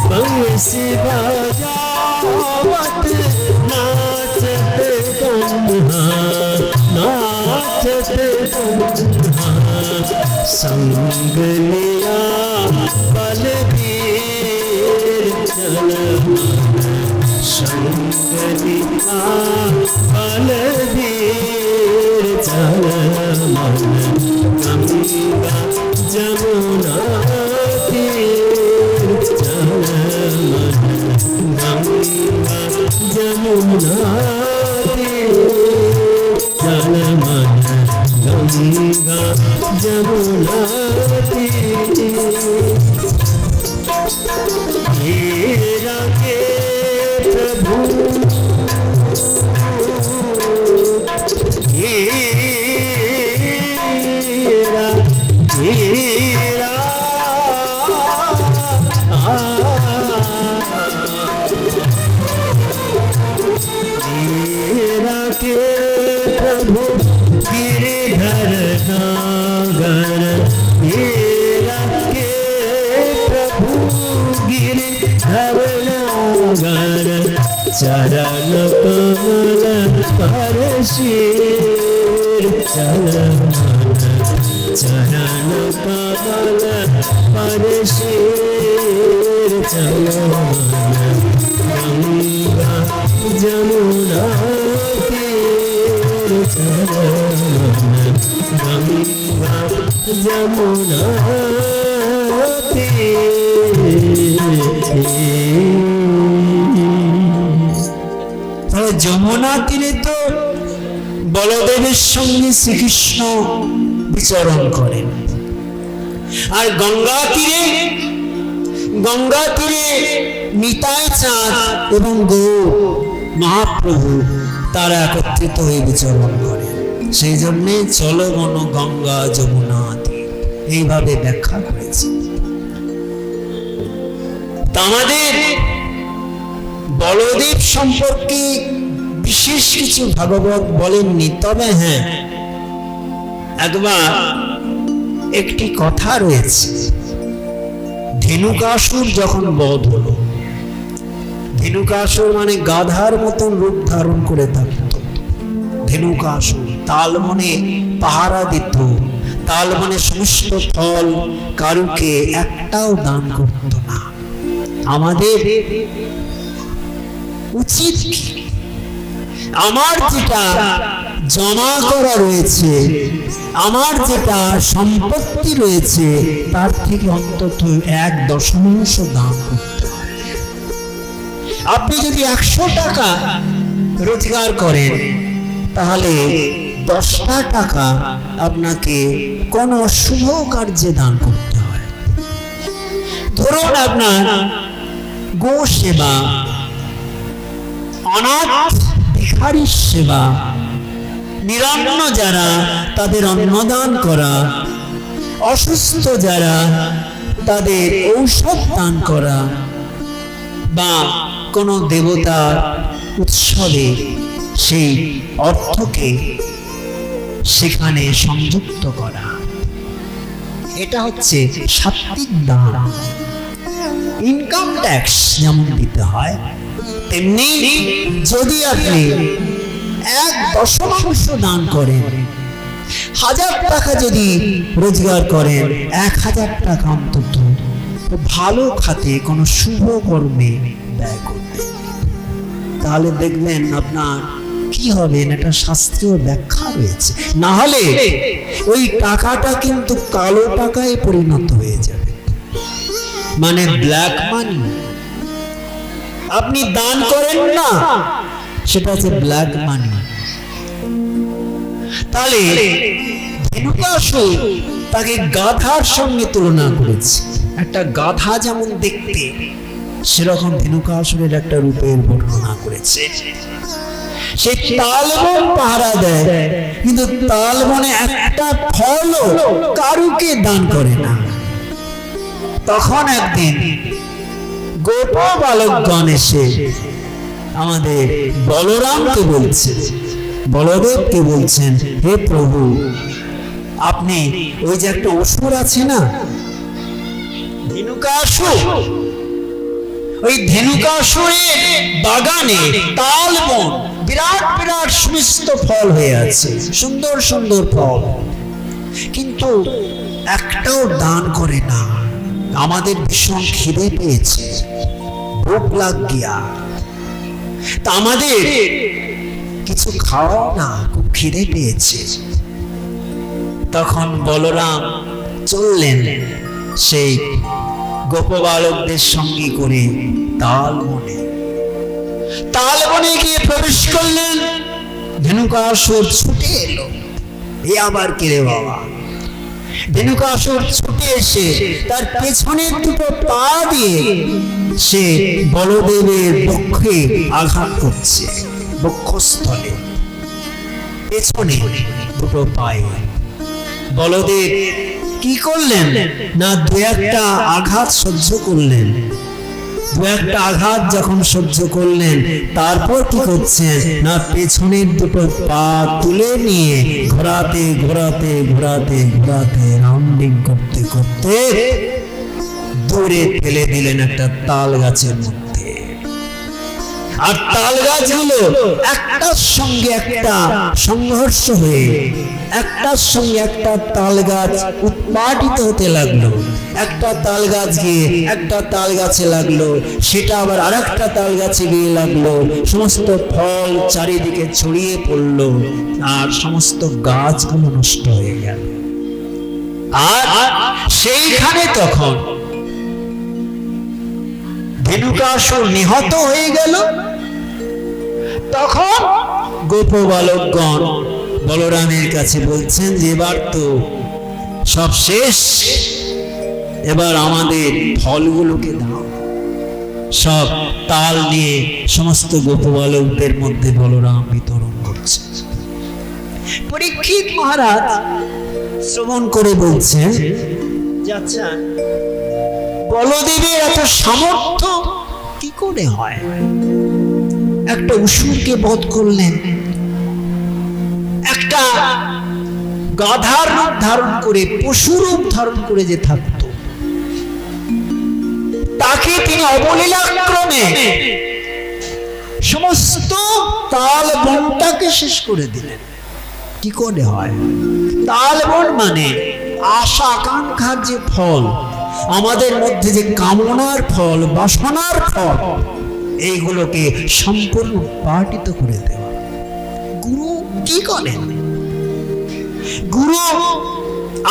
बंसी बजावत नाचत कान्हा, नाचत कान्हा, संग लिया बलबीर, चल संग लिया बलबीर, चल मन गंगा जमुना तीर, चल मन गंगा जमुना तीर, चल मन गंगा जमुना तीर। हीरा के प्रभु हीरा हीरा हीरा के प्रभु गिरिधर नागर, हीरा के प्रभु गिरिधर नागर, चरण कमल पर शीर, चल मन चरण कमल पर शीर, चल मन गंगा जमुना तीर, चल मन गंगा जमुना तीर। যমুনা তীরে তো বলদেবের সঙ্গে শ্রীকৃষ্ণ বিচরণ করেন, আর গঙ্গা তীরে নিতাই চাঁদ এবং গৌর মহাপ্রভু তারা একত্রিত হয়ে বিচরণ করেন। সেই জন্যে চলো মন গঙ্গা যমুনা তীর, এইভাবে ব্যাখ্যা করেছে। আমাদের বলদেব সম্পর্কে বিশেষ কিছু ভাগবত বলেননি, তবে হ্যাঁ একবার একটি কথা রয়েছে। ধেনুকাসুর যখন বধ হলো, ধেনুকাসুর মানে গাধার মতন রূপ ধারণ করে থাকত। ধেনুকাসুর তালবনে পাহারা দিত, তালবনে সমস্ত ফল কারুকে একটাও দান করত না। আমাদের উচিত কি? আমার যেটা জমা করা রয়েছে, আমার যেটা সম্পত্তি রয়েছে, তার থেকে অন্তত 1/10 দান করতে হবে। আপনি যদি 100 টাকা রোজগার করেন, তাহলে 10টা টাকা আপনাকে কোন শুভ কার্যে দান করতে হয়। ধরুন আপনার গো সেবা, অনাথ ভিখারির সেবা, নিরন্ন যারা তাদের অন্নদান করা, অসুস্থ যারা তাদের ঔষধ দান করা, বা কোনো দেবতার উৎসবে সেই অর্থকে সেখানে সংযুক্ত করা, এটা হচ্ছে সাত্বিক দান। ইনকাম ট্যাক্স যেমন দিতে হয়, তেমনি যদি আপনি 1/10 দান করেন, 1000 টাকা যদি রোজগার করেন, 1000 টাকা অন্তত ভালো খাতে কোনো শুভ কর্মে ব্যয় করবেন। তাহলে দেখবেন আপনার কি হবে, একটা শাস্ত্রীয় ব্যাখ্যা রয়েছে। না হলে ওই টাকাটা কিন্তু কালো টাকায় পরিণত হয়ে যাবে, মানে ব্ল্যাক মানি। আপনি দান করেন না, সেটা হচ্ছে ব্ল্যাক মানি। তাহলে ধেনুকাসুর তাকে গাধার সঙ্গে তুলনা করেছে। একটা গাধা যেমন দেখতে, সেরকম ধেনুকাসুরের একটা রূপের বর্ণনা করেছে। সে তালবন পাহারা দেয়, কিন্তু তালবনে একটা ফলও কারুকে দান করে না। তখন একদিন গোপ বালকগণ এসে আমাদের বলরামকে বলছে, বলদেবকে বলছেন, হে প্রভু, আপনি ওই যে একটা অসুর আছে না, ধেনুকাসুর, ওই ধেনুকাসুরের বাগানে তালবন বিরাট বিরাট সমস্ত ফল হয়ে আছে, সুন্দর সুন্দর ফল, কিন্তু একটাও দান করে না। আমাদের ভীষণ খিদে পেয়েছে, ভোক লাগ গিয়া, তা আমাদের কিছু খাওয়াও না, খুব খিদে পেয়েছে। তখন বলরাম চললেন সেই গোপবালকদের সঙ্গে করে তালবনে গিয়ে প্রবেশ করলেন। ধেনুকাসুর ছুটে এলো, এ আবার কে রে বাবা? ধেনুকাসুর ছুটে এসে তার পেছনের দুটো পা দিয়ে সে বলদেবের বক্ষে আঘাত করছে, বক্ষস্থলে, পেছনে দুটো পায়ে। বলদেব কি করলেন না, 2-1টা আঘাত সহ্য করলেন। 2-1টা আঘাত যখন সহ্য করলেন, তারপর কি করছেন না, পেছনের দুটো পা তুলে নিয়ে ঘোরাতে ঘোরাতে ঘোরাতে ঘোরাতে রাউন্ডিং করতে করতে দূরে ফেলে দিলেন একটা তাল গাছের মধ্যে। আর তাল গাছগুলো একটার সঙ্গে একটা সংঘর্ষ হয়ে একটার সঙ্গে একটা তাল গাছ উৎপাটিত হতে লাগলো। একটা তাল গাছ গিয়ে একটা তাল গাছে লাগলো, সেটা আবার আরেকটা তাল গাছে গিয়ে লাগলো, সমস্ত ফল চারিদিকে ছড়িয়ে পড়লো, আর সমস্ত গাছগুলো নষ্ট হয়ে গেল। আর সেইখানে তখন ধেনুকাসুর নিহত হয়ে গেল। তখন গোপ বালকগণ বলরামের কাছে বলছেন যে এবার তো সব শেষ, এবার আমাদের ফলগুলোকে দাও। সব তাল নিয়ে সমস্ত গোপ বালকদের মধ্যে বলরাম বিতরণ করছে। পরীক্ষিত মহারাজ শ্রবণ করে বলছেন, আচ্ছা, বলদেবের এত সামর্থ্য কি করে হয়? একটা অসুরকে বধ করলেন, একটা গাধার রূপ ধারণ করে, পশু রূপ ধারণ করে যে থাকতো, তাকে তিনি অবলীলাক্রমে তাল বনটাকে শেষ করে দিলেন। কি করে হয়? তাল বন মানে আশা আকাঙ্ক্ষার যে ফল, আমাদের মধ্যে যে কামনার ফল, বাসনার ফল, এইগুলোকে সম্পূর্ণ পাটিত করে দেওয়া। গুরু কি করেন? গুরু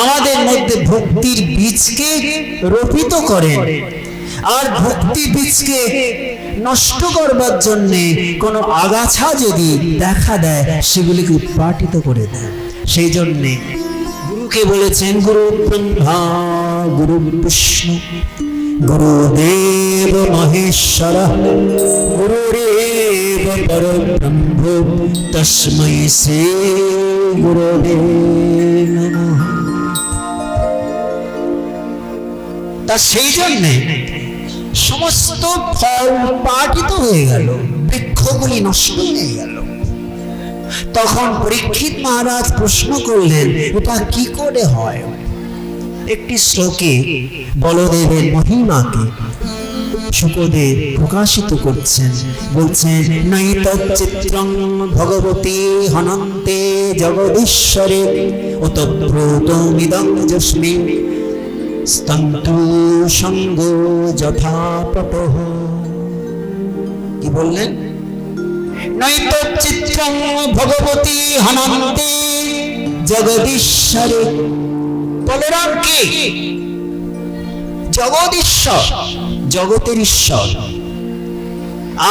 আমাদের মধ্যে ভক্তির বীজকে রোপিত করেন, আর ভক্তি বীজকে নষ্ট করবার জন্য কোনো আগাছা যদি দেখা দেয় সেগুলিকে উৎপাটিত করে দেয়। সেই জন্যে গুরুকে বলেছেন গুরু ব্রহ্মা গুরু বিষ্ণু গুরুদেব মহেশ্বর গুরুরেব পরব্রহ্ম তস্मै শ্রী গুরবে নমঃ। তা সেই জন্যে সমস্ত ফল পাটিত হয়ে গেল, বৃক্ষগুলি নষ্ট হয়ে গেল। তখন পরীক্ষিত মহারাজ প্রশ্ন করলেন, এটা কি করে হয়? একটি শ্লোকে বলদেবের মহিমাকে শুকদেব প্রকাশিত করছেন, বলছেন নৈতচ্চিত্রং ভগবতী হনন্তে জগদীশ্বরে ওতপ্রোতমিদং যস্মি স্তন্তু সঙ্গ যথাপটঃ। কি বললেন? নৈতচ্চিত্রং ভগবতী হনন্তে জগদীশ্বরে। বলরাম কে? জগদীশ্বর, জগতের ঈশ্বর।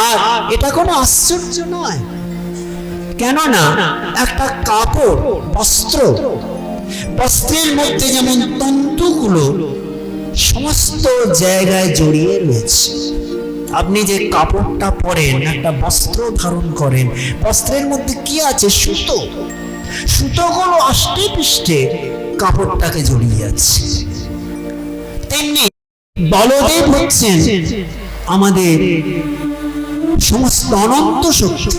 আর এটা কোনো আশ্চর্য নয়, কেননা একটা কাপড়, বস্ত্র, বস্ত্রের মধ্যে যেমন তন্তুগুলো সমস্ত জায়গায় জড়িয়ে রয়েছে। আপনি যে কাপড়টা পরেন, একটা বস্ত্র ধারণ করেন, বস্ত্রের মধ্যে কি আছে? সুতো। সুতোগুলো আষ্টে পৃষ্ঠে কাপড়টাকে জড়িয়ে আছে। তেমনি বলদেব হচ্ছেন আমাদের সমস্ত অনন্ত শক্তি।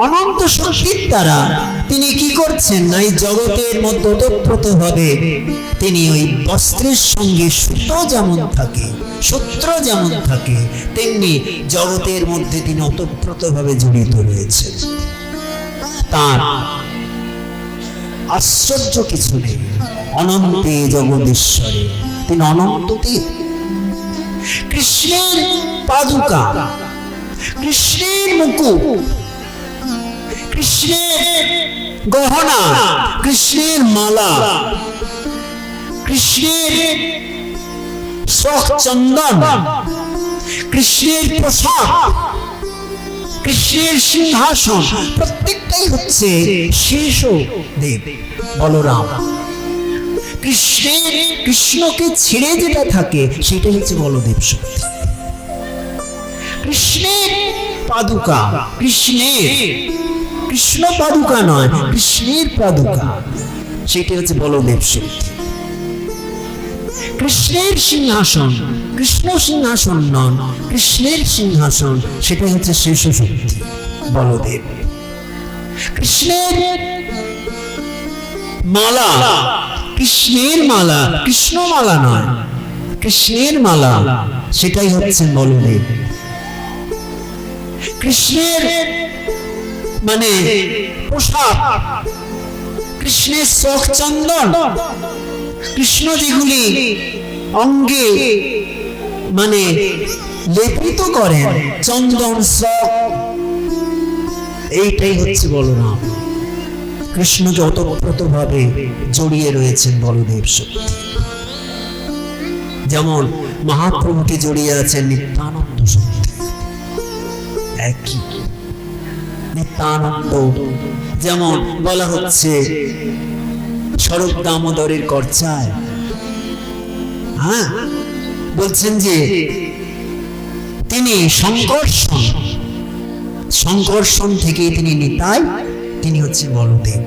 অনন্ত শক্তির দ্বারা তিনি কি করছেন না, এই জগতের মধ্যে ওতপ্রোত ভাবে তিনি ওই বস্ত্রের সঙ্গে সুতো যেমন থাকে, সূত্র যেমন থাকে, তেমনি জগতের মধ্যে তিনি ওতপ্রোত ভাবে জড়িত রয়েছেন। তার আশ্চর্য কিছু নেই। অনন্তে জগদীশ্বরে, তিনি অনন্ততে। কৃষ্ণের পাদুকা, কৃষ্ণের মুকুট, কৃষ্ণের গহনা, কৃষ্ণের মালা, কৃষ্ণের শোক চন্দন, কৃষ্ণের পোশাক, কৃষ্ণের সিংহাসন, প্রত্যেকটাই হচ্ছে শেষ দেব বলরাম। কৃষ্ণকে ছেড়ে যেটা থাকে সেটাই হচ্ছে বলদেব শক্তি। কৃষ্ণের পাদুকা, কৃষ্ণ পাদুকা নয়, কৃষ্ণের পাদুকা, সেটা হচ্ছে বলদেব শক্তি। কৃষ্ণের সিংহাসন, কৃষ্ণ সিংহাসন নন, কৃষ্ণের সিংহাসন, সেটাই হচ্ছে শেষ শক্তি বলদেব। কৃষ্ণের মালা, কৃষ্ণের মালা, কৃষ্ণ মালা নয়, কৃষ্ণের মালা, সেটাই হচ্ছে বলদেব। কৃষ্ণের মানে পোশাক, কৃষ্ণের শোক চন্দন, কৃষ্ণ যেগুলি অঙ্গে মানে লেপিত করেন, চন্দন শোক, এইটাই হচ্ছে বলরাম। কৃষ্ণকে ওতপ্রোত ভাবে জড়িয়ে রয়েছেন বলদেব শক্তি। যেমন মহাপ্রভুকে জড়িয়ে আছেন নিত্যানন্দ শক্তি, একই নিত্যানন্দ। যেমন বলা হচ্ছে স্বরূপ দামোদরের কর্চায়, হ্যাঁ, বলছেন যে তিনি সংকর্ষণ থেকে তিনি নিতাই, তিনি হচ্ছে বলদেব।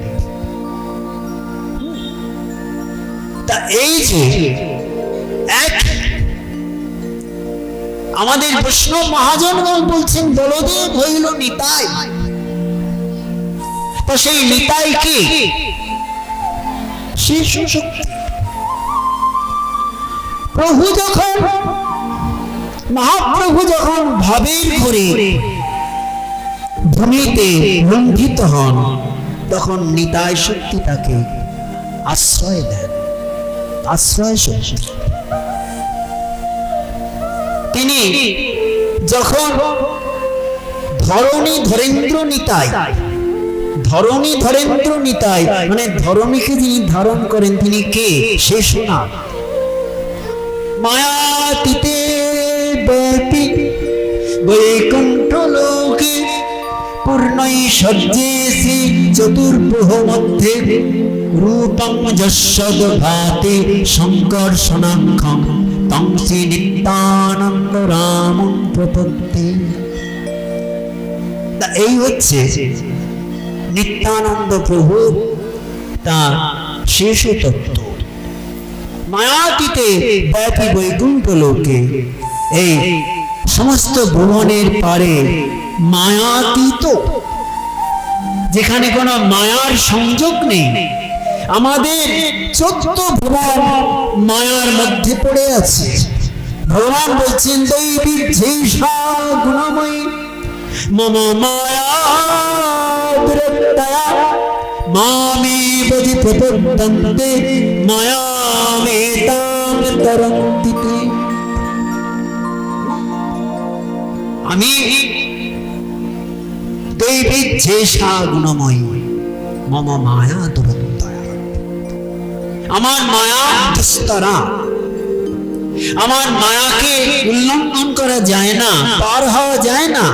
তা এই যে এক আমাদের বৈষ্ণব মহাজনগণ বলছেন বলদেব হইল নিতাই। তো সেই নিতাই কি? শিশু শক্তি। প্রভু যখন, মহাপ্রভু যখন ভাবের ঘরে ভূমিতে লুণ্ঠিত হন, তখন নিতাই শক্তি তাকে আশ্রয় দেন, আশ্রয় শক্তি। তিনি যখন ধরণী ধরেন্দ্র নিতাই, ধরণী ধরেন্দ্র নিতাই মানে ধরণীকে যিনি ধারণ করেন তিনি কে, সে শোনা। মায়াতীতে ব্যাপী বৈকুণ্ঠ লোকে পূর্ণৈশ্বর্যেসি চতুর্ভুহ মধ্যে রূপং যস্যদ ভাতি সংকর্ষণাক্ষং তং শ্রী নিত্যানন্দ রামং প্রপদ্যে। এই হচ্ছে নিত্যানন্দ প্রভু তার শেষ তত্ত্ব। মায়াতীতে ব্যাপী বৈকুণ্ঠ লোকে, এই সমস্ত ভুবনের পারে মায়াতীত, যেখানে কোনো মায়ার সংযোগ নেই। আমাদের 14 ভুবন মায়ার মধ্যে পড়ে আছে। ভগবান বলছেন দৈবী যেষা গুণময়ী মম মায়া দুরত্যয়া মামেব হি প্রপদ্যন্তে মায়ামেতাং তরন্তি তে। আমি দৈবী যেষা গুণময়ী মম মায়া দুরত্যয়া, আমার মায়া দুস্তরা, আমার মায়াকে উল্লঙ্ঘন করা যায় না, পার হওয়া যায় না।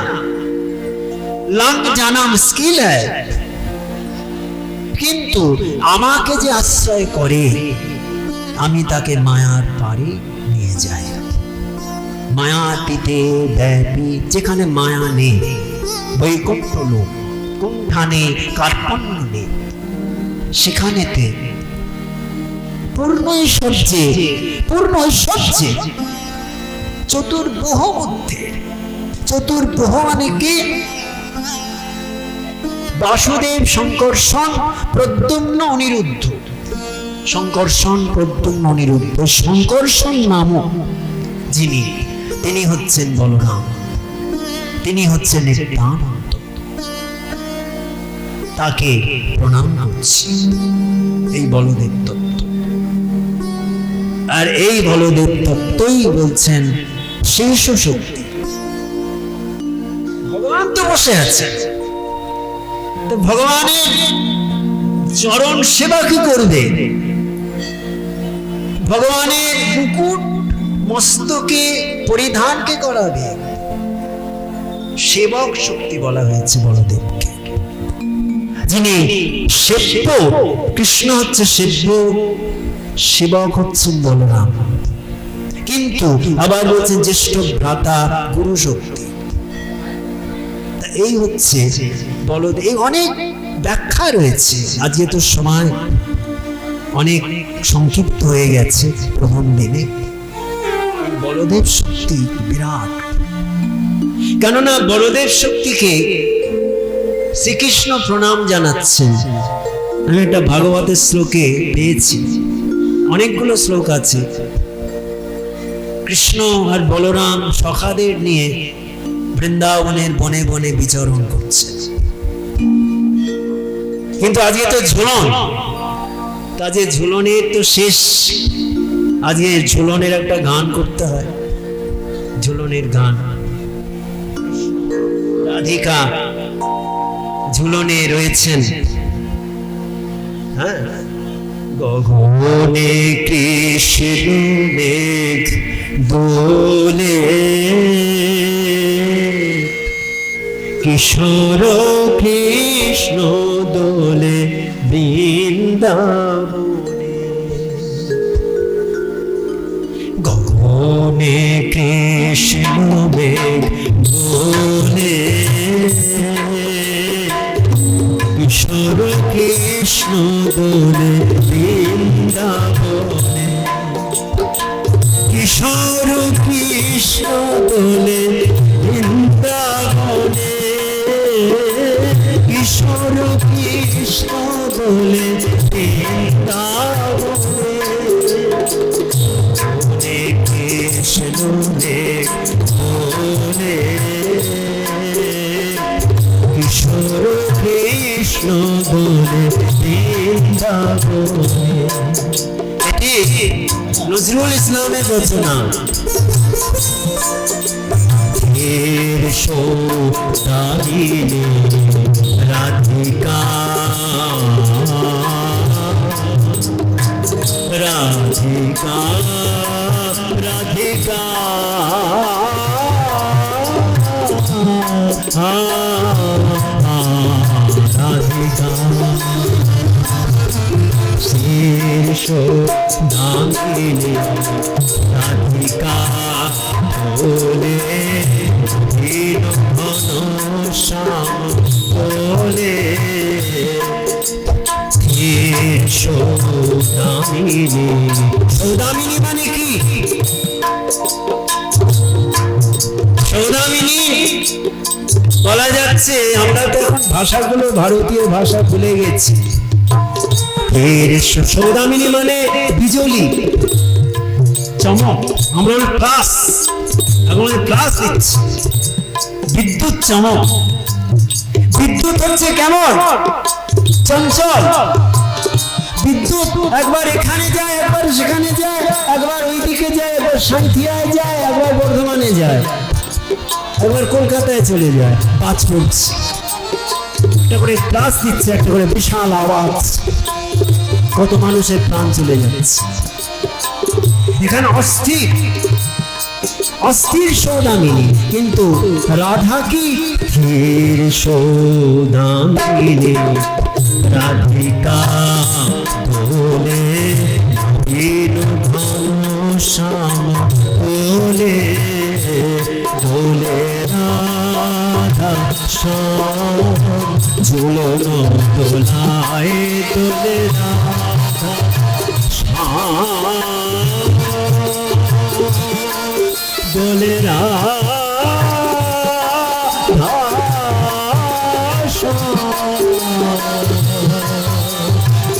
লঙ্ঘ জানা মুশকিল है, কিন্তু আমাকে যে আশ্রয় করে আমি তাকে মায়ার পারে নিয়ে যাই। মায়াতীতে ব্যাপী, যেখানে মায়া নেই, বৈকুণ্ঠ লোক, কোনখানে কার্পণ্য নেই, সেখানেতে পূর্ণ ঐশ্বর্যে, পূর্ণ ঐশ্বর্যে চতুর্ভুহ মধ্যে। চতুর্ভুহ মানে কি? বাসুদেব, শঙ্কর্ষণ, প্রদ্যুম্ন, অনিরুদ্ধ। শঙ্কর্ষণ, প্রদ্যুম্ন, অনিরুদ্ধ। শঙ্কর্ষণ নামক যিনি, তিনি হচ্ছেন বলরাম, তিনি হচ্ছেন নিত্যানন্দ। তাকে প্রণাম করছি, এই বলদেব তত্ত্ব। আর এই বলদেব তত্ত্বই বলছেন শেষ শক্তি। ভগবান তো বসে আছেন, তো ভগবানের চরণ সেবা কি করবে? ভগবানের মুকুট মস্তকে পরিধান কে করাবে? সেবক শক্তি বলা হয়েছে বলদেবকে, যিনি সেব্য। কৃষ্ণ হচ্ছে সেব্য, সেবক হচ্ছেন বলরাম। কিন্তু আবার বলছেন জ্যেষ্ঠ ভ্রাতা, গুরু শক্তি। এই হচ্ছে বলদেব। এই অনেক ব্যাখ্যা রয়েছে, আজকে তো সময় অনেক সংক্ষিপ্ত হয়ে গেছে। প্রথম দিনে বলদেব শক্তি বিরাট, কেননা বলদেব শক্তিকে শ্রীকৃষ্ণ প্রণাম জানাচ্ছেন। আমি একটা ভাগবতের শ্লোকে পেয়েছি, অনেকগুলো শ্লোক আছে। কৃষ্ণ আর বলরাম সখাদের নিয়ে বৃন্দাবনের বনে বনে বিচরণ করছে, কিন্তু আজকে তো ঝুলন, কাজে ঝুলনের তো শেষ। আজকে ঝুলনের একটা গান করতে হয়, ঝুলনের গান। রাধিকা ঝুলনে রয়েছেন। হ্যাঁ, গগনে কৃষ্ণ মেঘ দোলে, কিশোর কৃষ্ণ দোলে বৃন্দাবনে। গগনে কৃষ্ণ মেঘ দোলে, কিশোর কৃষ্ণ দোলে বৃন্দাবনে। কিশোর কৃষ্ণ দোলে বৃন্দাবনে, কিশোর কৃষ্ণ দোলে বৃন্দাবনে। কৃষ্ণ দোলে, কিশোর এটি নজরুল ইসলামের রচনা। দাঁড়িয়ে রাধিকা রাধিকা রাধিকা রাধিকা শীর্ষ দামিনী রাধিকা বলে দীন ঘনশ্যাম বলে সৌদামিনী। সৌদামিনী মানে কি? সৌদামিনী বলা যাচ্ছে, আমরা তো এখন ভাষাগুলো ভারতীয় ভাষা ভুলে গেছি। সৌদামিনী মানে বিজলি, চমক। আমরা ক্লাস, এখন ক্লাস দিচ্ছি, বিদ্যুৎ চমক। বিদ্যুৎ হচ্ছে কেমন? চঞ্চল। বিদ্যুৎ একবার এখানে যায়, একবার সেখানে যায়, একবার ওইদিকে যায়, একবার সাঁথিয়ায় যায়, একবার বর্ধমানে যায়, একবার কলকাতায় চলে যায়। পাঁচ পড়ছে, একটা করে ক্লাস দিচ্ছে, একটা করে বিশাল আওয়াজ, কত মানুষের প্রাণ চলে যাচ্ছে। এখানে অস্থির অস্থির সৌদামিনী, কিন্তু রাধা কি? ধীর সৌদামিনী রাধিকা বলে দীন ঘনশ্যাম বলে বলে রাধা শ্যাম ঝুলন দোলায় তোলে রাধা শ্যাম বলে রাধা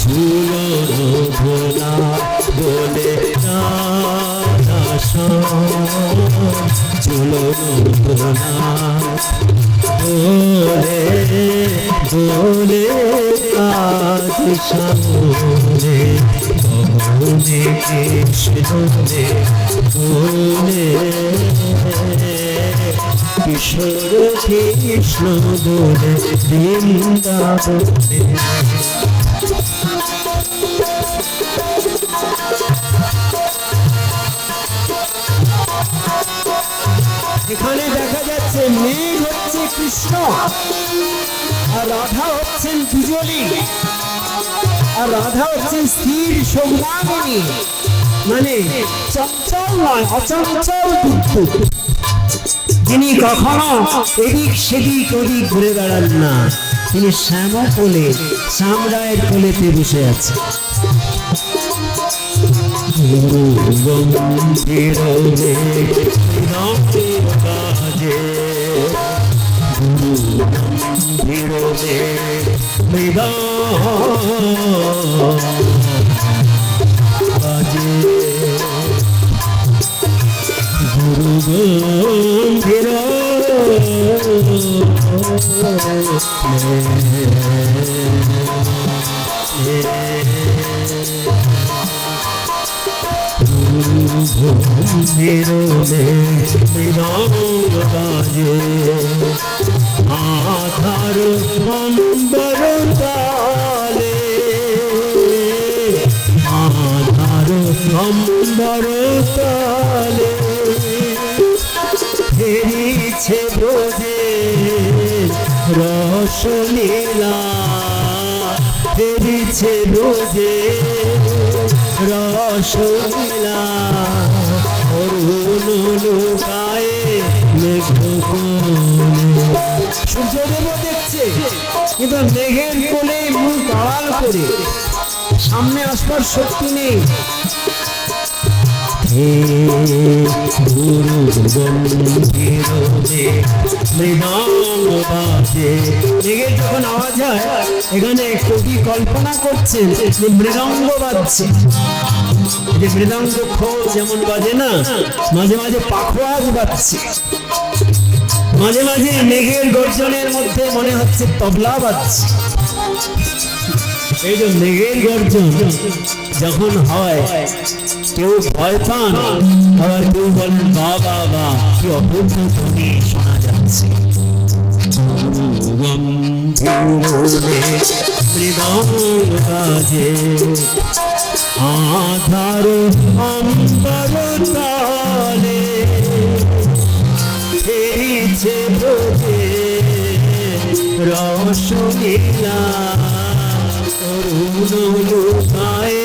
ঝুলন ভোলা বলে রাধা ঝুলন ভোলা বলে বলে আদিশানে বলে কৃষ্ণনে বলে কিশোর কৃষ্ণ বলে বৃন্দাবনে। এখানে দেখা যাচ্ছে মেঘ হচ্ছে কৃষ্ণ, আর রাধা হচ্ছেন বিজলি, আর রাধা হচ্ছেন স্থির সৌদামিনী, মানে চঞ্চল নয়, অচঞ্চল বিদ্যুৎ, যিনি কখনো এদিক সেদিক ওদিক ঘুরে বেড়ান না। তিনি শ্যাম কোলে, শ্যাম রায়ের কোলেতে বসে আছে। গুরু গম্ভীর কাজে, গুরু গম্ভীর মৃদা কাজে, গুরু গম্ভীর নিরলে মৃদঙ্গ বাজে, আধার অম্বর তালে, আধার অম্বর তালে ফেরিছে ব্রজে রসলীলা, ফেরিছে ব্রজে রসলীলা, অরুণ লোকায় মেঘ কোলে। সূর্যদেবও দেখছে, কিন্তু মেঘের কোলে মুখ আড়াল করে, সামনে আসবার শক্তি নেই। গুরু গম্ভীর মৃদঙ্গ বাজে। মেঘের যখন আওয়াজ হয়, এখানে কবি কল্পনা করছেন যে মৃদঙ্গ বাজছে, যে মৃদঙ্গ খোল যেমন বাজে না, মাঝে মাঝে পাখোয়াজ বাজছে, মাঝে মাঝে মেঘের গর্জনের মধ্যে মনে হচ্ছে তবলা বাজছে। এই যে মেঘের গর্জন যখন হয়, কেউ ভয় পান, আবার কেউ বলেন বা বা বা, কি অপূর্ব ধ্বনি শোনা যাচ্ছে। মৃদঙ্গ বাজে আধার অম্বর তলে, ফিরিছে বোঝে রসলীলা, করুণ লুকায়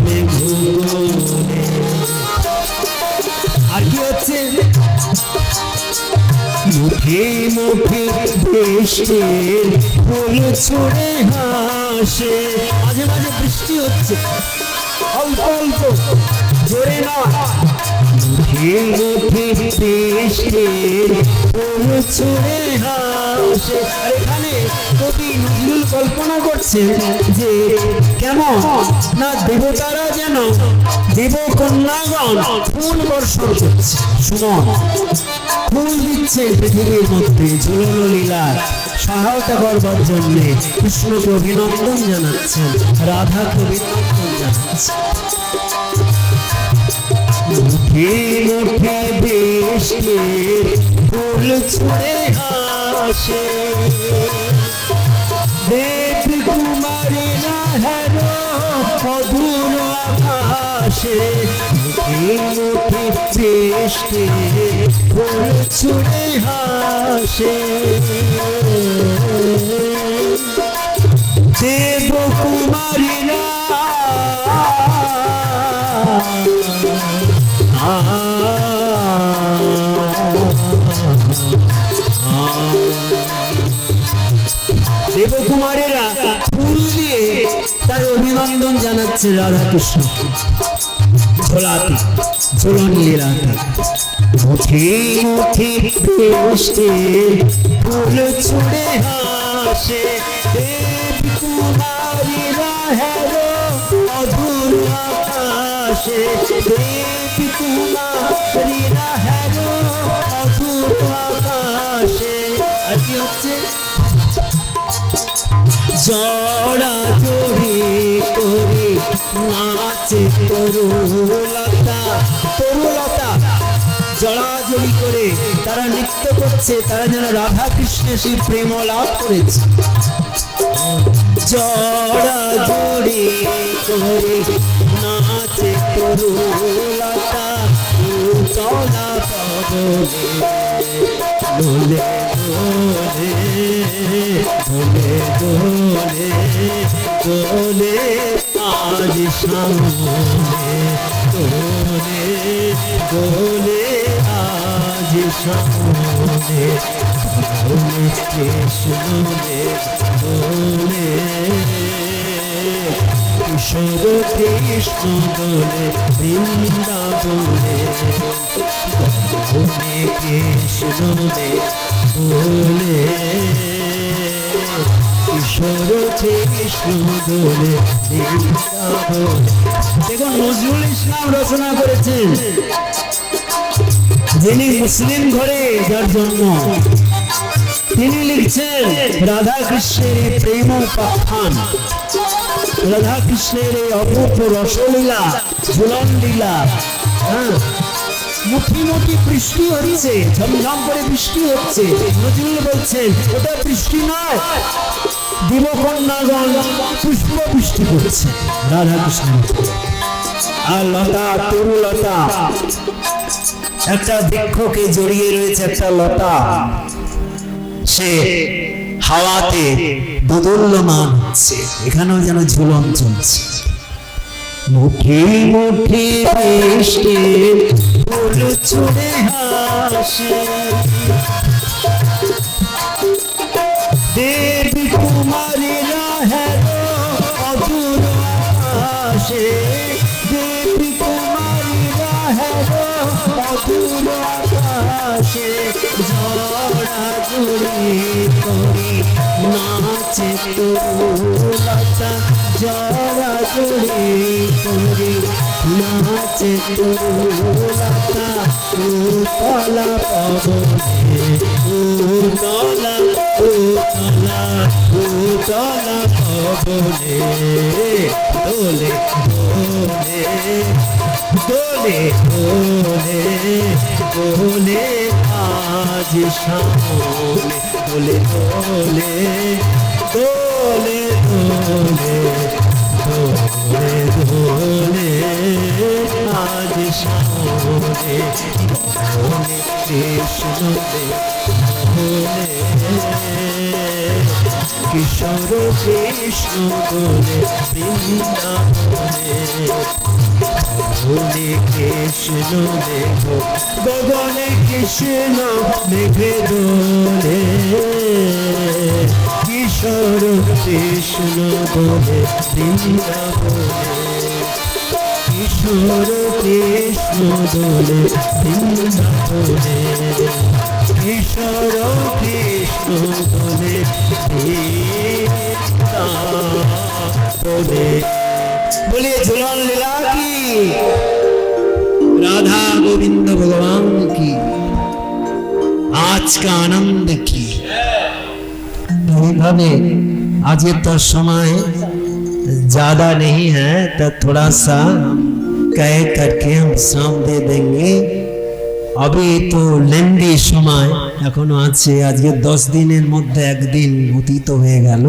মেঘে। আর কি হচ্ছে? মুখে মুখে বৃষ্টির ফুল ছুড়ে হাসে। মাঝে মাঝে বৃষ্টি হচ্ছে, অল্প অল্প, জোরে না। মুখে মুখে বৃষ্টির ফুল ছুড়ে হাসে। আর এখানে কবি নজরুল কল্পনা করছেন যে কেমন না দেবতারা যেন দেবকন্যাগণ ফুল বর্ষণ করছে। সুমন ফুল দিচ্ছে পৃথিবীর মধ্যে ঝুলন লীলার সহায়তা করবার জন্য। কৃষ্ণকে অভিনন্দন জানাচ্ছেন, রাধাকে অভিনন্দন জানাচ্ছেন। মুখে মুখে বৃষ্টির ফুল ছুড়ে হাসে, দেব কুমারী নাহের অধুর আকাশে। মুখে মুখে বৃষ্টির ফুল ছুড়ে হাসে, দেব কুমারী দেবকুমারেরা ফুল দিয়ে তার অভিনন্দন জানাচ্ছে রাধাকৃষ্ণ ঝোলাতে, ঝোলন লীলাতে। মুখে মুখে বৃষ্টির ফুল ছুড়ে হাসে, দেব কুমারীরা হেরো অধুর আকাশে। দেব কুমারীরা হেরো অধুর আকাশে। আর কি হচ্ছে? জড়া জড়ি করে নাচে তরুলতা, তরুলতা জড়াজড়ি করে তারা নৃত্য করছে, তারা যেন রাধা কৃষ্ণের সেই প্রেম লাভ করেছে। জড়াজড়ি করে নাচে তরুলতা, চলা পবনে দোলে দোলে দোলে দোলে আজ সামনে, দোলে দোলে আজ সামনে, দোলে কৃষ্ণে দোলে, কিশোর কৃষ্ণ দোলে বৃন্দাবনে, দোলে কৃষ্ণ দোলে, কিশোর কৃষ্ণ দোলে বৃন্দাবনে। দেখুন নজরুল ইসলাম রচনা করেছেন, যিনি মুসলিম ঘরে যার জন্ম, তিনি লিখছেন রাধা কৃষ্ণের এই প্রেম উপাখ্যান, রাধা কৃষ্ণের এই অপূর্ব রসলীলা, ঝুলন লীলা। হ্যাঁ, মুঠি মুঠি বৃষ্টি হচ্ছে, ঝমঝম করে বৃষ্টি হচ্ছে। নজরুল বলছেন ওটা বৃষ্টি নয়, দেবকন্যাগণ পুষ্প বৃষ্টি করছে রাধা কৃষ্ণের। আর লতা, তরুলতা, একটা বৃক্ষকে জড়িয়ে রয়েছে একটা লতা, সে হাওয়াতে দোদুল্যমান হচ্ছে, এখানেও যেন ঝুলন চলছে। মুখে মুখে বৃষ্টির ফুল ছুড়ে হাসে, দেব কুমারীরা হেরো অধুর আকাশে, দেব কুমারীরা হেরো অধুর আকাশে। জড়া জড়ি করি নাচে তরুলতা, জড়া জড়ি করি নাচে তরুলতা, উতলা পবনে উতলা উতলা উতলা ভবনে দোলে দোলে দোলে দোলে দোলে আজ সামনে দোলে দোলে দোলে দোলে দোলে দোলে আজ সামনে দোলে কৃষ্ণ দোলে কিশোর কৃষ্ণ দোলে বৃন্দাবনে দোলে কৃষ্ণ মেঘ গগনে কৃষ্ণ মেঘে দোলে কিশোর কৃষ্ণ দোলে বৃন্দাবনে কিশোর কৃষ্ণ দোলে বৃন্দাবনে কিশোর কৃষ্ণ দোলে বৃন্দাবনে बोलिए झूलन लीला की राधा गोविंद भगवान की आज का आनंद की भावे आज ये तो समय ज्यादा नहीं है तो थोड़ा सा कह करके हम श्राम दे देंगे अभी तो लेंदी समय এখনো আছে আজকে 10 দিনের মধ্যে একদিন অতীত হয়ে গেল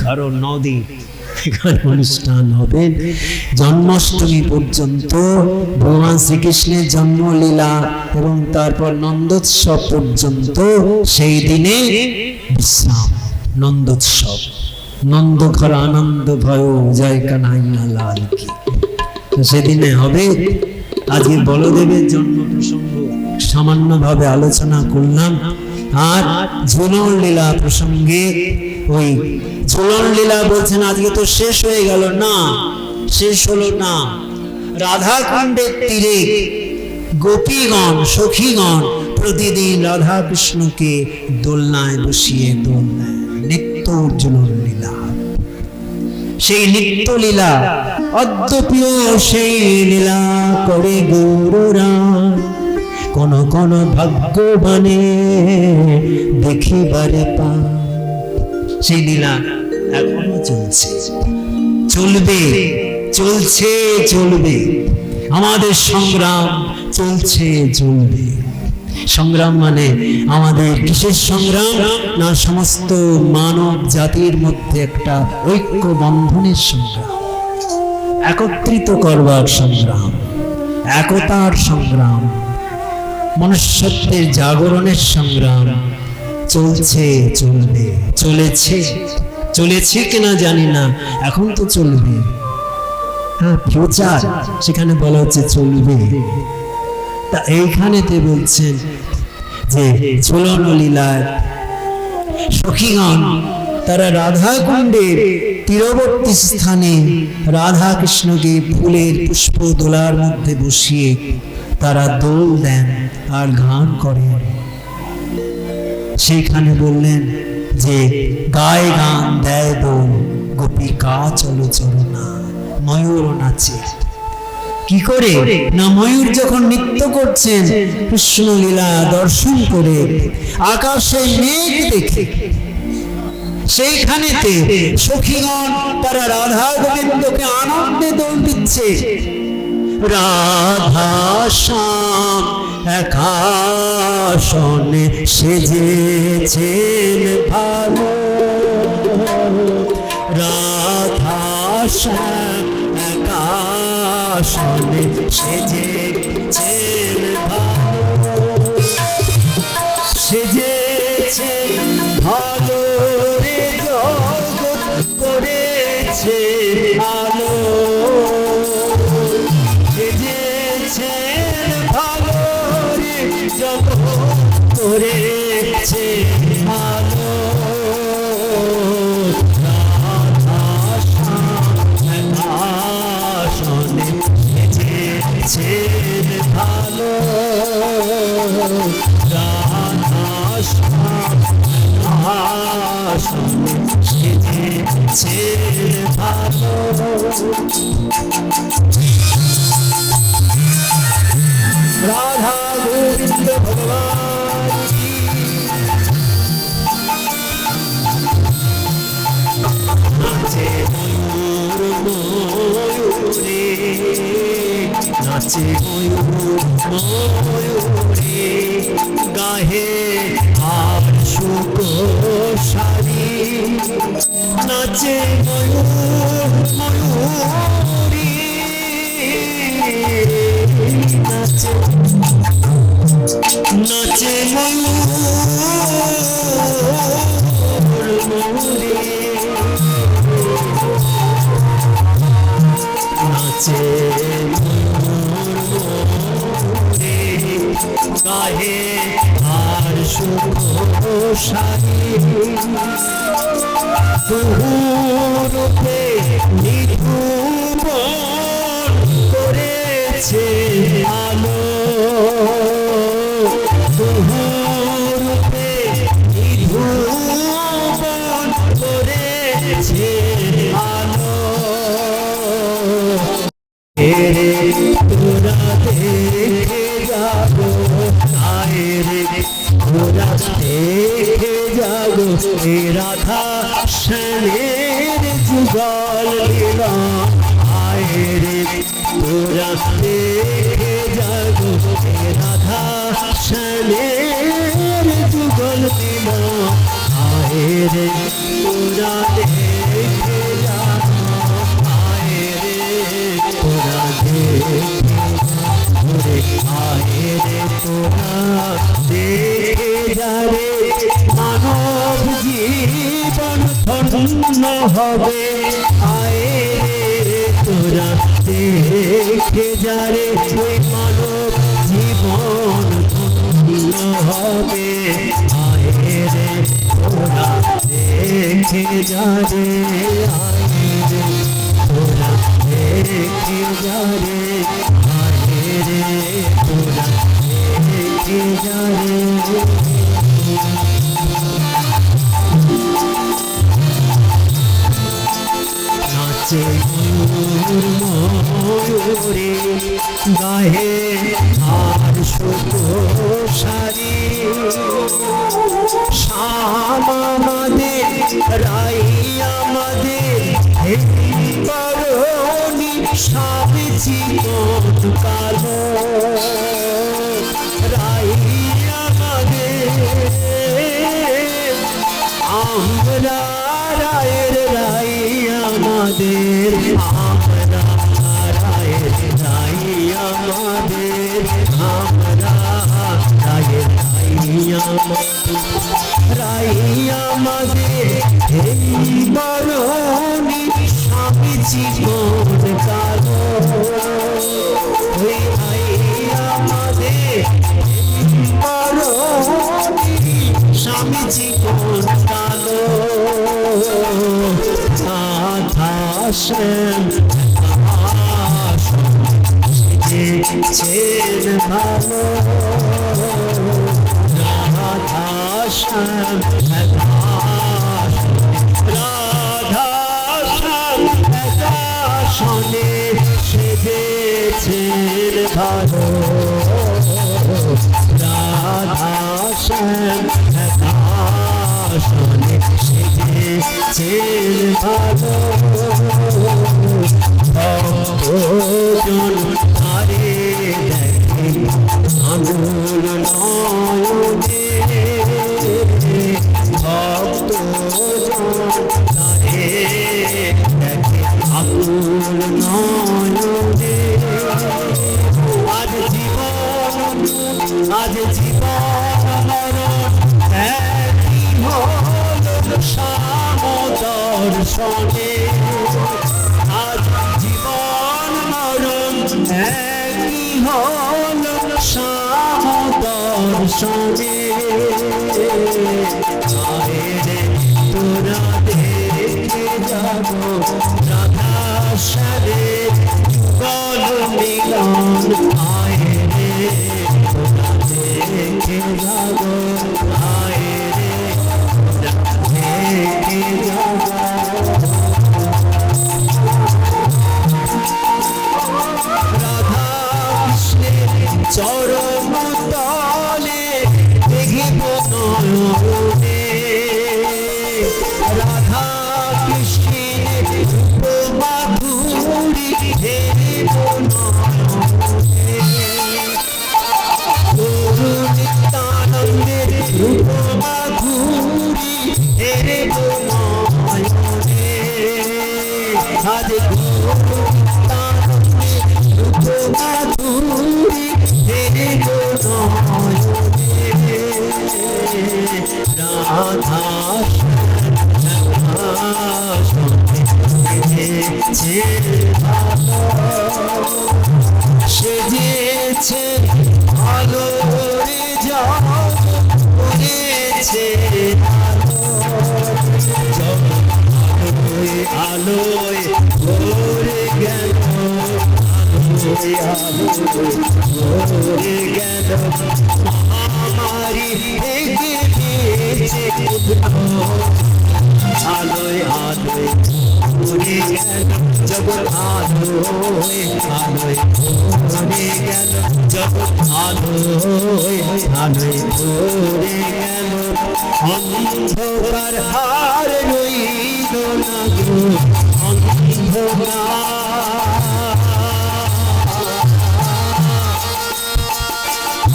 কারণ 9 দিন এখানে অনুষ্ঠান হবে জন্মাষ্টমী পর্যন্ত ভগবান শ্রীকৃষ্ণের জন্মলীলা এবং তারপর নন্দোৎসব পর্যন্ত সেই দিনে বিশ্রাম নন্দোৎসব নন্দ ঘর আনন্দ ভয় জয় কানাইয়া লাল কি তো সেদিনে হবে আজকে বলদেবের জন্ম প্রসঙ্গ সামান্যভাবে আলোচনা করলাম আর ঝুলন লীলা প্রসঙ্গে ওই ঝুলন লীলা বলছেন আজকে তো শেষ হয়ে গেল না শেষ হলো না রাধা কুণ্ডের তীরে গোপীগণ সখীগণ প্রতিদিন রাধা কৃষ্ণকে দোলনায় বসিয়ে দোলনায় নিত্য ঝুলন লীলা সেই নিত্য লীলা অদ্যপিও সেই লীলা করে গৌররা কোন কোন ভাগ্যবানে দেখিবারে পা সেই লীলা এখনো চলছে চলবে চলছে চলবে আমাদের সংগ্রাম চলছে চলবে সংগ্রাম মানে আমাদের কিসের সংগ্রাম না সমস্ত মানব জাতির মধ্যে একটা ঐক্য বন্ধনের সংগ্রাম একত্রিত করবার সংগ্রাম একতার সংগ্রাম মনুষ্যত্বের জাগরণের সংগ্রাম চলছে চলবে চলেছে চলেছে কিনা জানি না এখন তো চলবে হ্যাঁ ফিউচার সেখানে বলা হচ্ছে চলবে তা এইখানেতে বলছেন যে ঝুলন লীলায় সখীগণ তারা রাধা কুণ্ডের তীরবর্তী স্থানে রাধা কৃষ্ণকে ফুলের পুষ্প দোলার মধ্যে বসিয়ে তারা দোল দেন আর গান করেন সেইখানে বললেন যে গায়ে গান দেয় দোল গোপিকা চলো চরণা ময়ূর নাচে কি করে না ময়ূর যখন নৃত্য করছেন কৃষ্ণ লীলা দর্শন করে আকাশে মেঘ দেখে সেইখানেতে সখীগণ তারা রাধা গোবিন্দকে আনন্দে দোল দিচ্ছে রাধা শ্যাম একাশনে সেজেছেন ভালো রাধা শ্যাম একাশনে সেজেছেন ভালো সেজেছেন ভালো রে জগৎ করেছে আলো ভালো রে জগৎ করেছে আলো রাধা শ্যাম আসনে সেজেছে ভালো রাধা শ্যাম আসনে সেজেছে ভালো राधा गोविंद भगवान की नाचे নাচে ময়ূর ময়ূরে গাহে আর সুকোষারি নাচে ময়ূর ময়ূরী নাচে নাচে ময়ূর ময়ূরী নাচে গাহে আর সুখসারি রূপে নিধূম করেছে আলো রূপে নিধূম করেছে আলো রে তোরা দেখে যাবো রে তোরা দেখে যাবো এ রাধা শ্যামের যুগল লীলা রে তোরা দেখে যাবো এ রাধা শ্যামের যুগল লীলা রে তোরা দেখে যাবো তোরা দেখে আয়ে রে তোরা দেখে যারে মানব জীবন ধন্য হবে আয়ে রে তোরা দেখে যারে ওই মানব জীবন ধন্য হবে আয়ে রে তোরা দেখে যারে আয়ে রে তোরা দেখে যারে আয়ে রে তোরা দেখে যারে নাচে ময়ূর ময়ূরে গাহে আর সুকোষারি শ্যাম আমাদের রাই আমাদের বরণী স্বামী জীবন কালো রাই আমাদের আমরা রায়ের রাই আমাদের আমরা রায়ের রাই আমাদের আমরা রায়ের রাই আমাদের রাই আমাদের বরণী স্বামী জীবন কালো ওই ভাই আমাদের বরণী স্বামী জীবন কালো রাধা শ্যাম সেজেছেন ভালো রাধা শ্যাম রাধা শ্যাম শোনে সেজেছেন ভালো রাধা শ্যাম শোনে সেজেছেন ভালো ভক্তজন তারে দেখে আঙুল নয়নে ভক্তজন তারে দেখে আঙুল নয়নে আজ জীবন মরণ একই হল শ্যাম দর্শনে আজ জীবন মরণ রাধে তারণে মাধুরী হেরে গো নয়নে রাধা সেজেছে ভালো রে জগেছে আলোয় আলোয় ভরে গেল আলোয় আলোয় ভরে গেল মহামারী থেকে দিয়েছে আলোয় আলোয় ভরে গেল জগৎ আলোয় আলোয় ভরে গেল জগৎ আলোয় আলোয় ভরে গেল অন্ধকার হার রইল না গো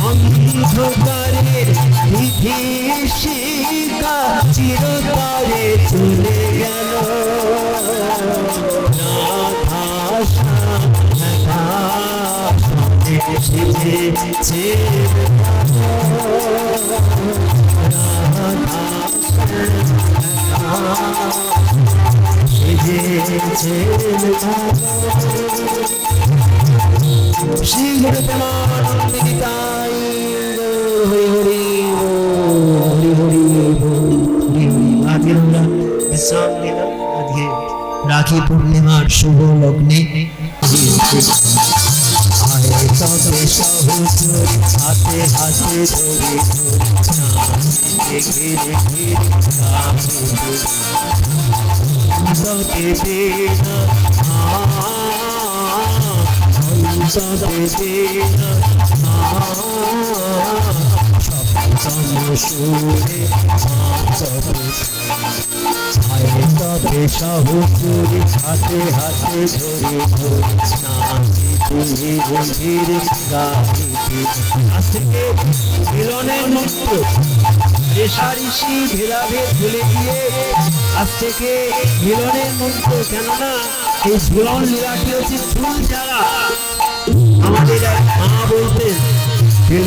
অন্ধকারের বিভীষিকা চিরতরে চলে গেল সেজেছে শ্রী গুরু প্রেমানন্দ নিতাই হরি হরি হরি হরি হরি হরি। আজকে আমরা বিশ্রাম নিলাম। আজকে রাখি পূর্ণিমার শুভ লগ্নে তবে সহচর হাতে হাতে ধরে ঘিরে ঘিরে তবে সহচরে হাতে হাতে ধরে আজ থেকে মিলনের মন্ত্র রেশারেশি ভেদাভেদ ভুলে গিয়ে আজ থেকে মিলনের মন্ত্র। কেননা এই ঝুলন লীলাটি হচ্ছে ঝুল ঝাড়া। আমাদের মা বলতেন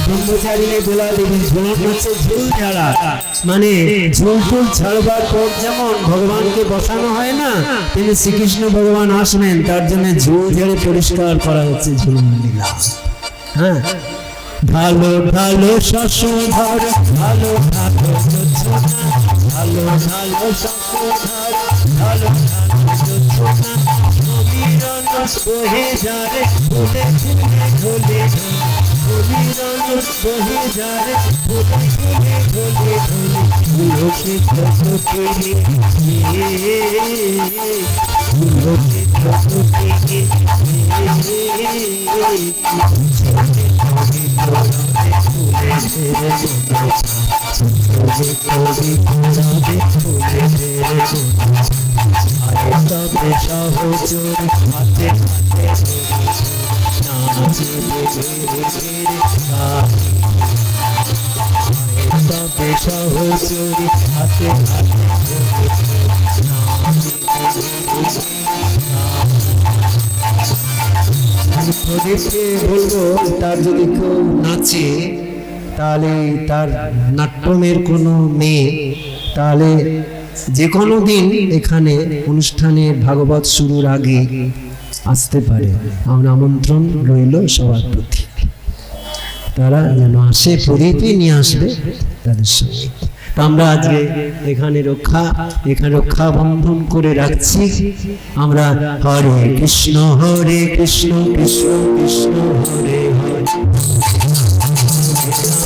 ব্রহ্মচারিণী দোলা দেবী ঝুলন হচ্ছে ঝুল ঝাড়া, মানে ঝুল ফুল ছাড়বার পর যেমন ভগবানকে বসানো হয় না, তিনি শ্রীকৃষ্ণ ভগবান আসবেন তার জন্য ঝুল ঝেড়ে পরিষ্কার করা হচ্ছে ঝুলন লীলা। হ্যাঁ, ভালো ভালো শশধর ভালো ভালো ভালো ভালো শশধর ভালো বহে যারে ফুলে ফুলে ঢোলে মিলন বহে যারে ফুলে ফুলে ঢোলে ঢোলে ফুলোকে ঢোকে ফুলোকে ঢোকে তবে সহচর হাতে তবে সহচরি হাতে প্রদীপকে বলবো তার যদি কেউ নাচে তাহলে তার নাট্যমের কোনো মেয়ে তাহলে যে কোনো দিন এখানে অনুষ্ঠানের ভাগবত শুরুর আগে আসতে পারে। আমার আমন্ত্রণ রইল সবার প্রতি, তারা যেন আসে, প্রদীপই নিয়ে আসবে তাদের সঙ্গে। আমরা আজকে এখানে রক্ষা বন্ধন করে রাখছি। আমরা হরে কৃষ্ণ কৃষ্ণ কৃষ্ণ হরে হরে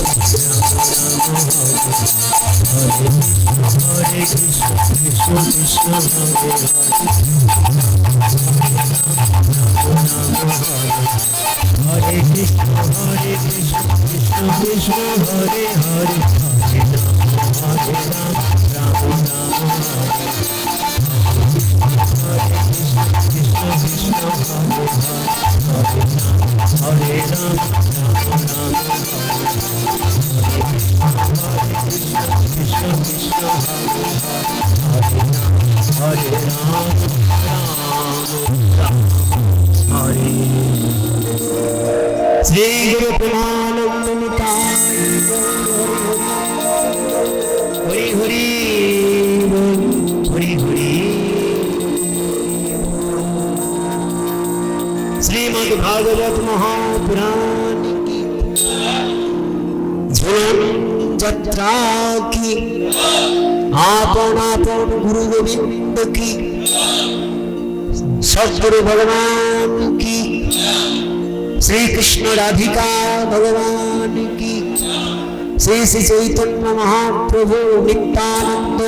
হরে কৃষ্ণ কৃষ্ণ কৃষ্ণ হরে কৃষ্ণ কৃষ্ণ কৃষ্ণ হরে হরে হরে রাম রাম রাম কৃষ্ণ কৃষ্ণ হরে রাম রাম রাম কৃষ্ণ কৃষ্ণ হরে রাম রাম भागवत महापुराण की, झूलन जत्रा की, आपन आपन गुरु गोविंद की, सद्गुरु भगवान की, श्री कृष्ण राधिका भगवान की, श्री श्री चैतन्य महाप्रभु नित्यानंद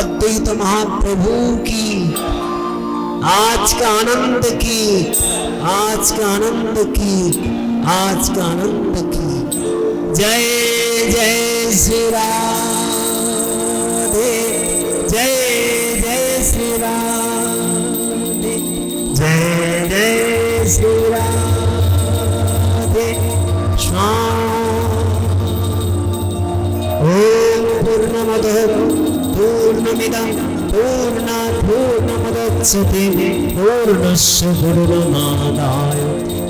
अद्वैत महाप्रभु की, आज का आनंद की, आज का आनंद की, आज का आनंद की। जय जय श्री राधे, जय जय श्री राधे, जय जय श्री राधे। ओम पूर्णमदः पूर्णमिदं पूर्णात् पूर्णमुदच्यते पूर्णस्य पूर्णमादाय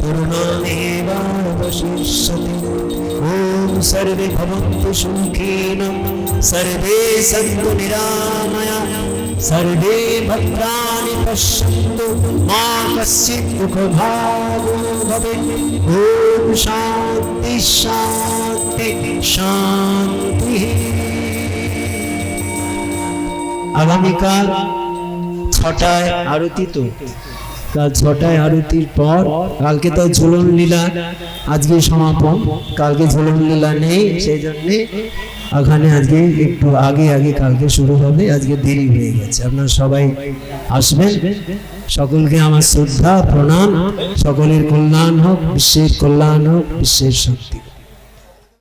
पूर्णमेवावशिष्यते। ओम सर्वे भवन्तु सुखिनः, सर्वे सन्तु निरामयाः, सर्वे भद्राणि पश्यन्तु, मा कश्चित् दुःखभाग्यो भवेत्। ओम शान्ति शान्ति शान्ति। আগামীকাল 6টায় আরতি, তো কাল 6টায় আরতির পর কালকে তো ঝুলন লীলা আজকে সমাপন, কালকে ঝুলন লীলা নেই, সেই জন্যে ওখানে আজকে একটু আগে আগে কালকে শুরু হবে, আজকে দেরি হয়ে গেছে। আপনারা সবাই আসবেন, সকলকে আমার শ্রদ্ধা প্রণাম, সকলের কল্যাণ হোক, বিশ্বের কল্যাণ হোক, বিশ্বের শান্তি।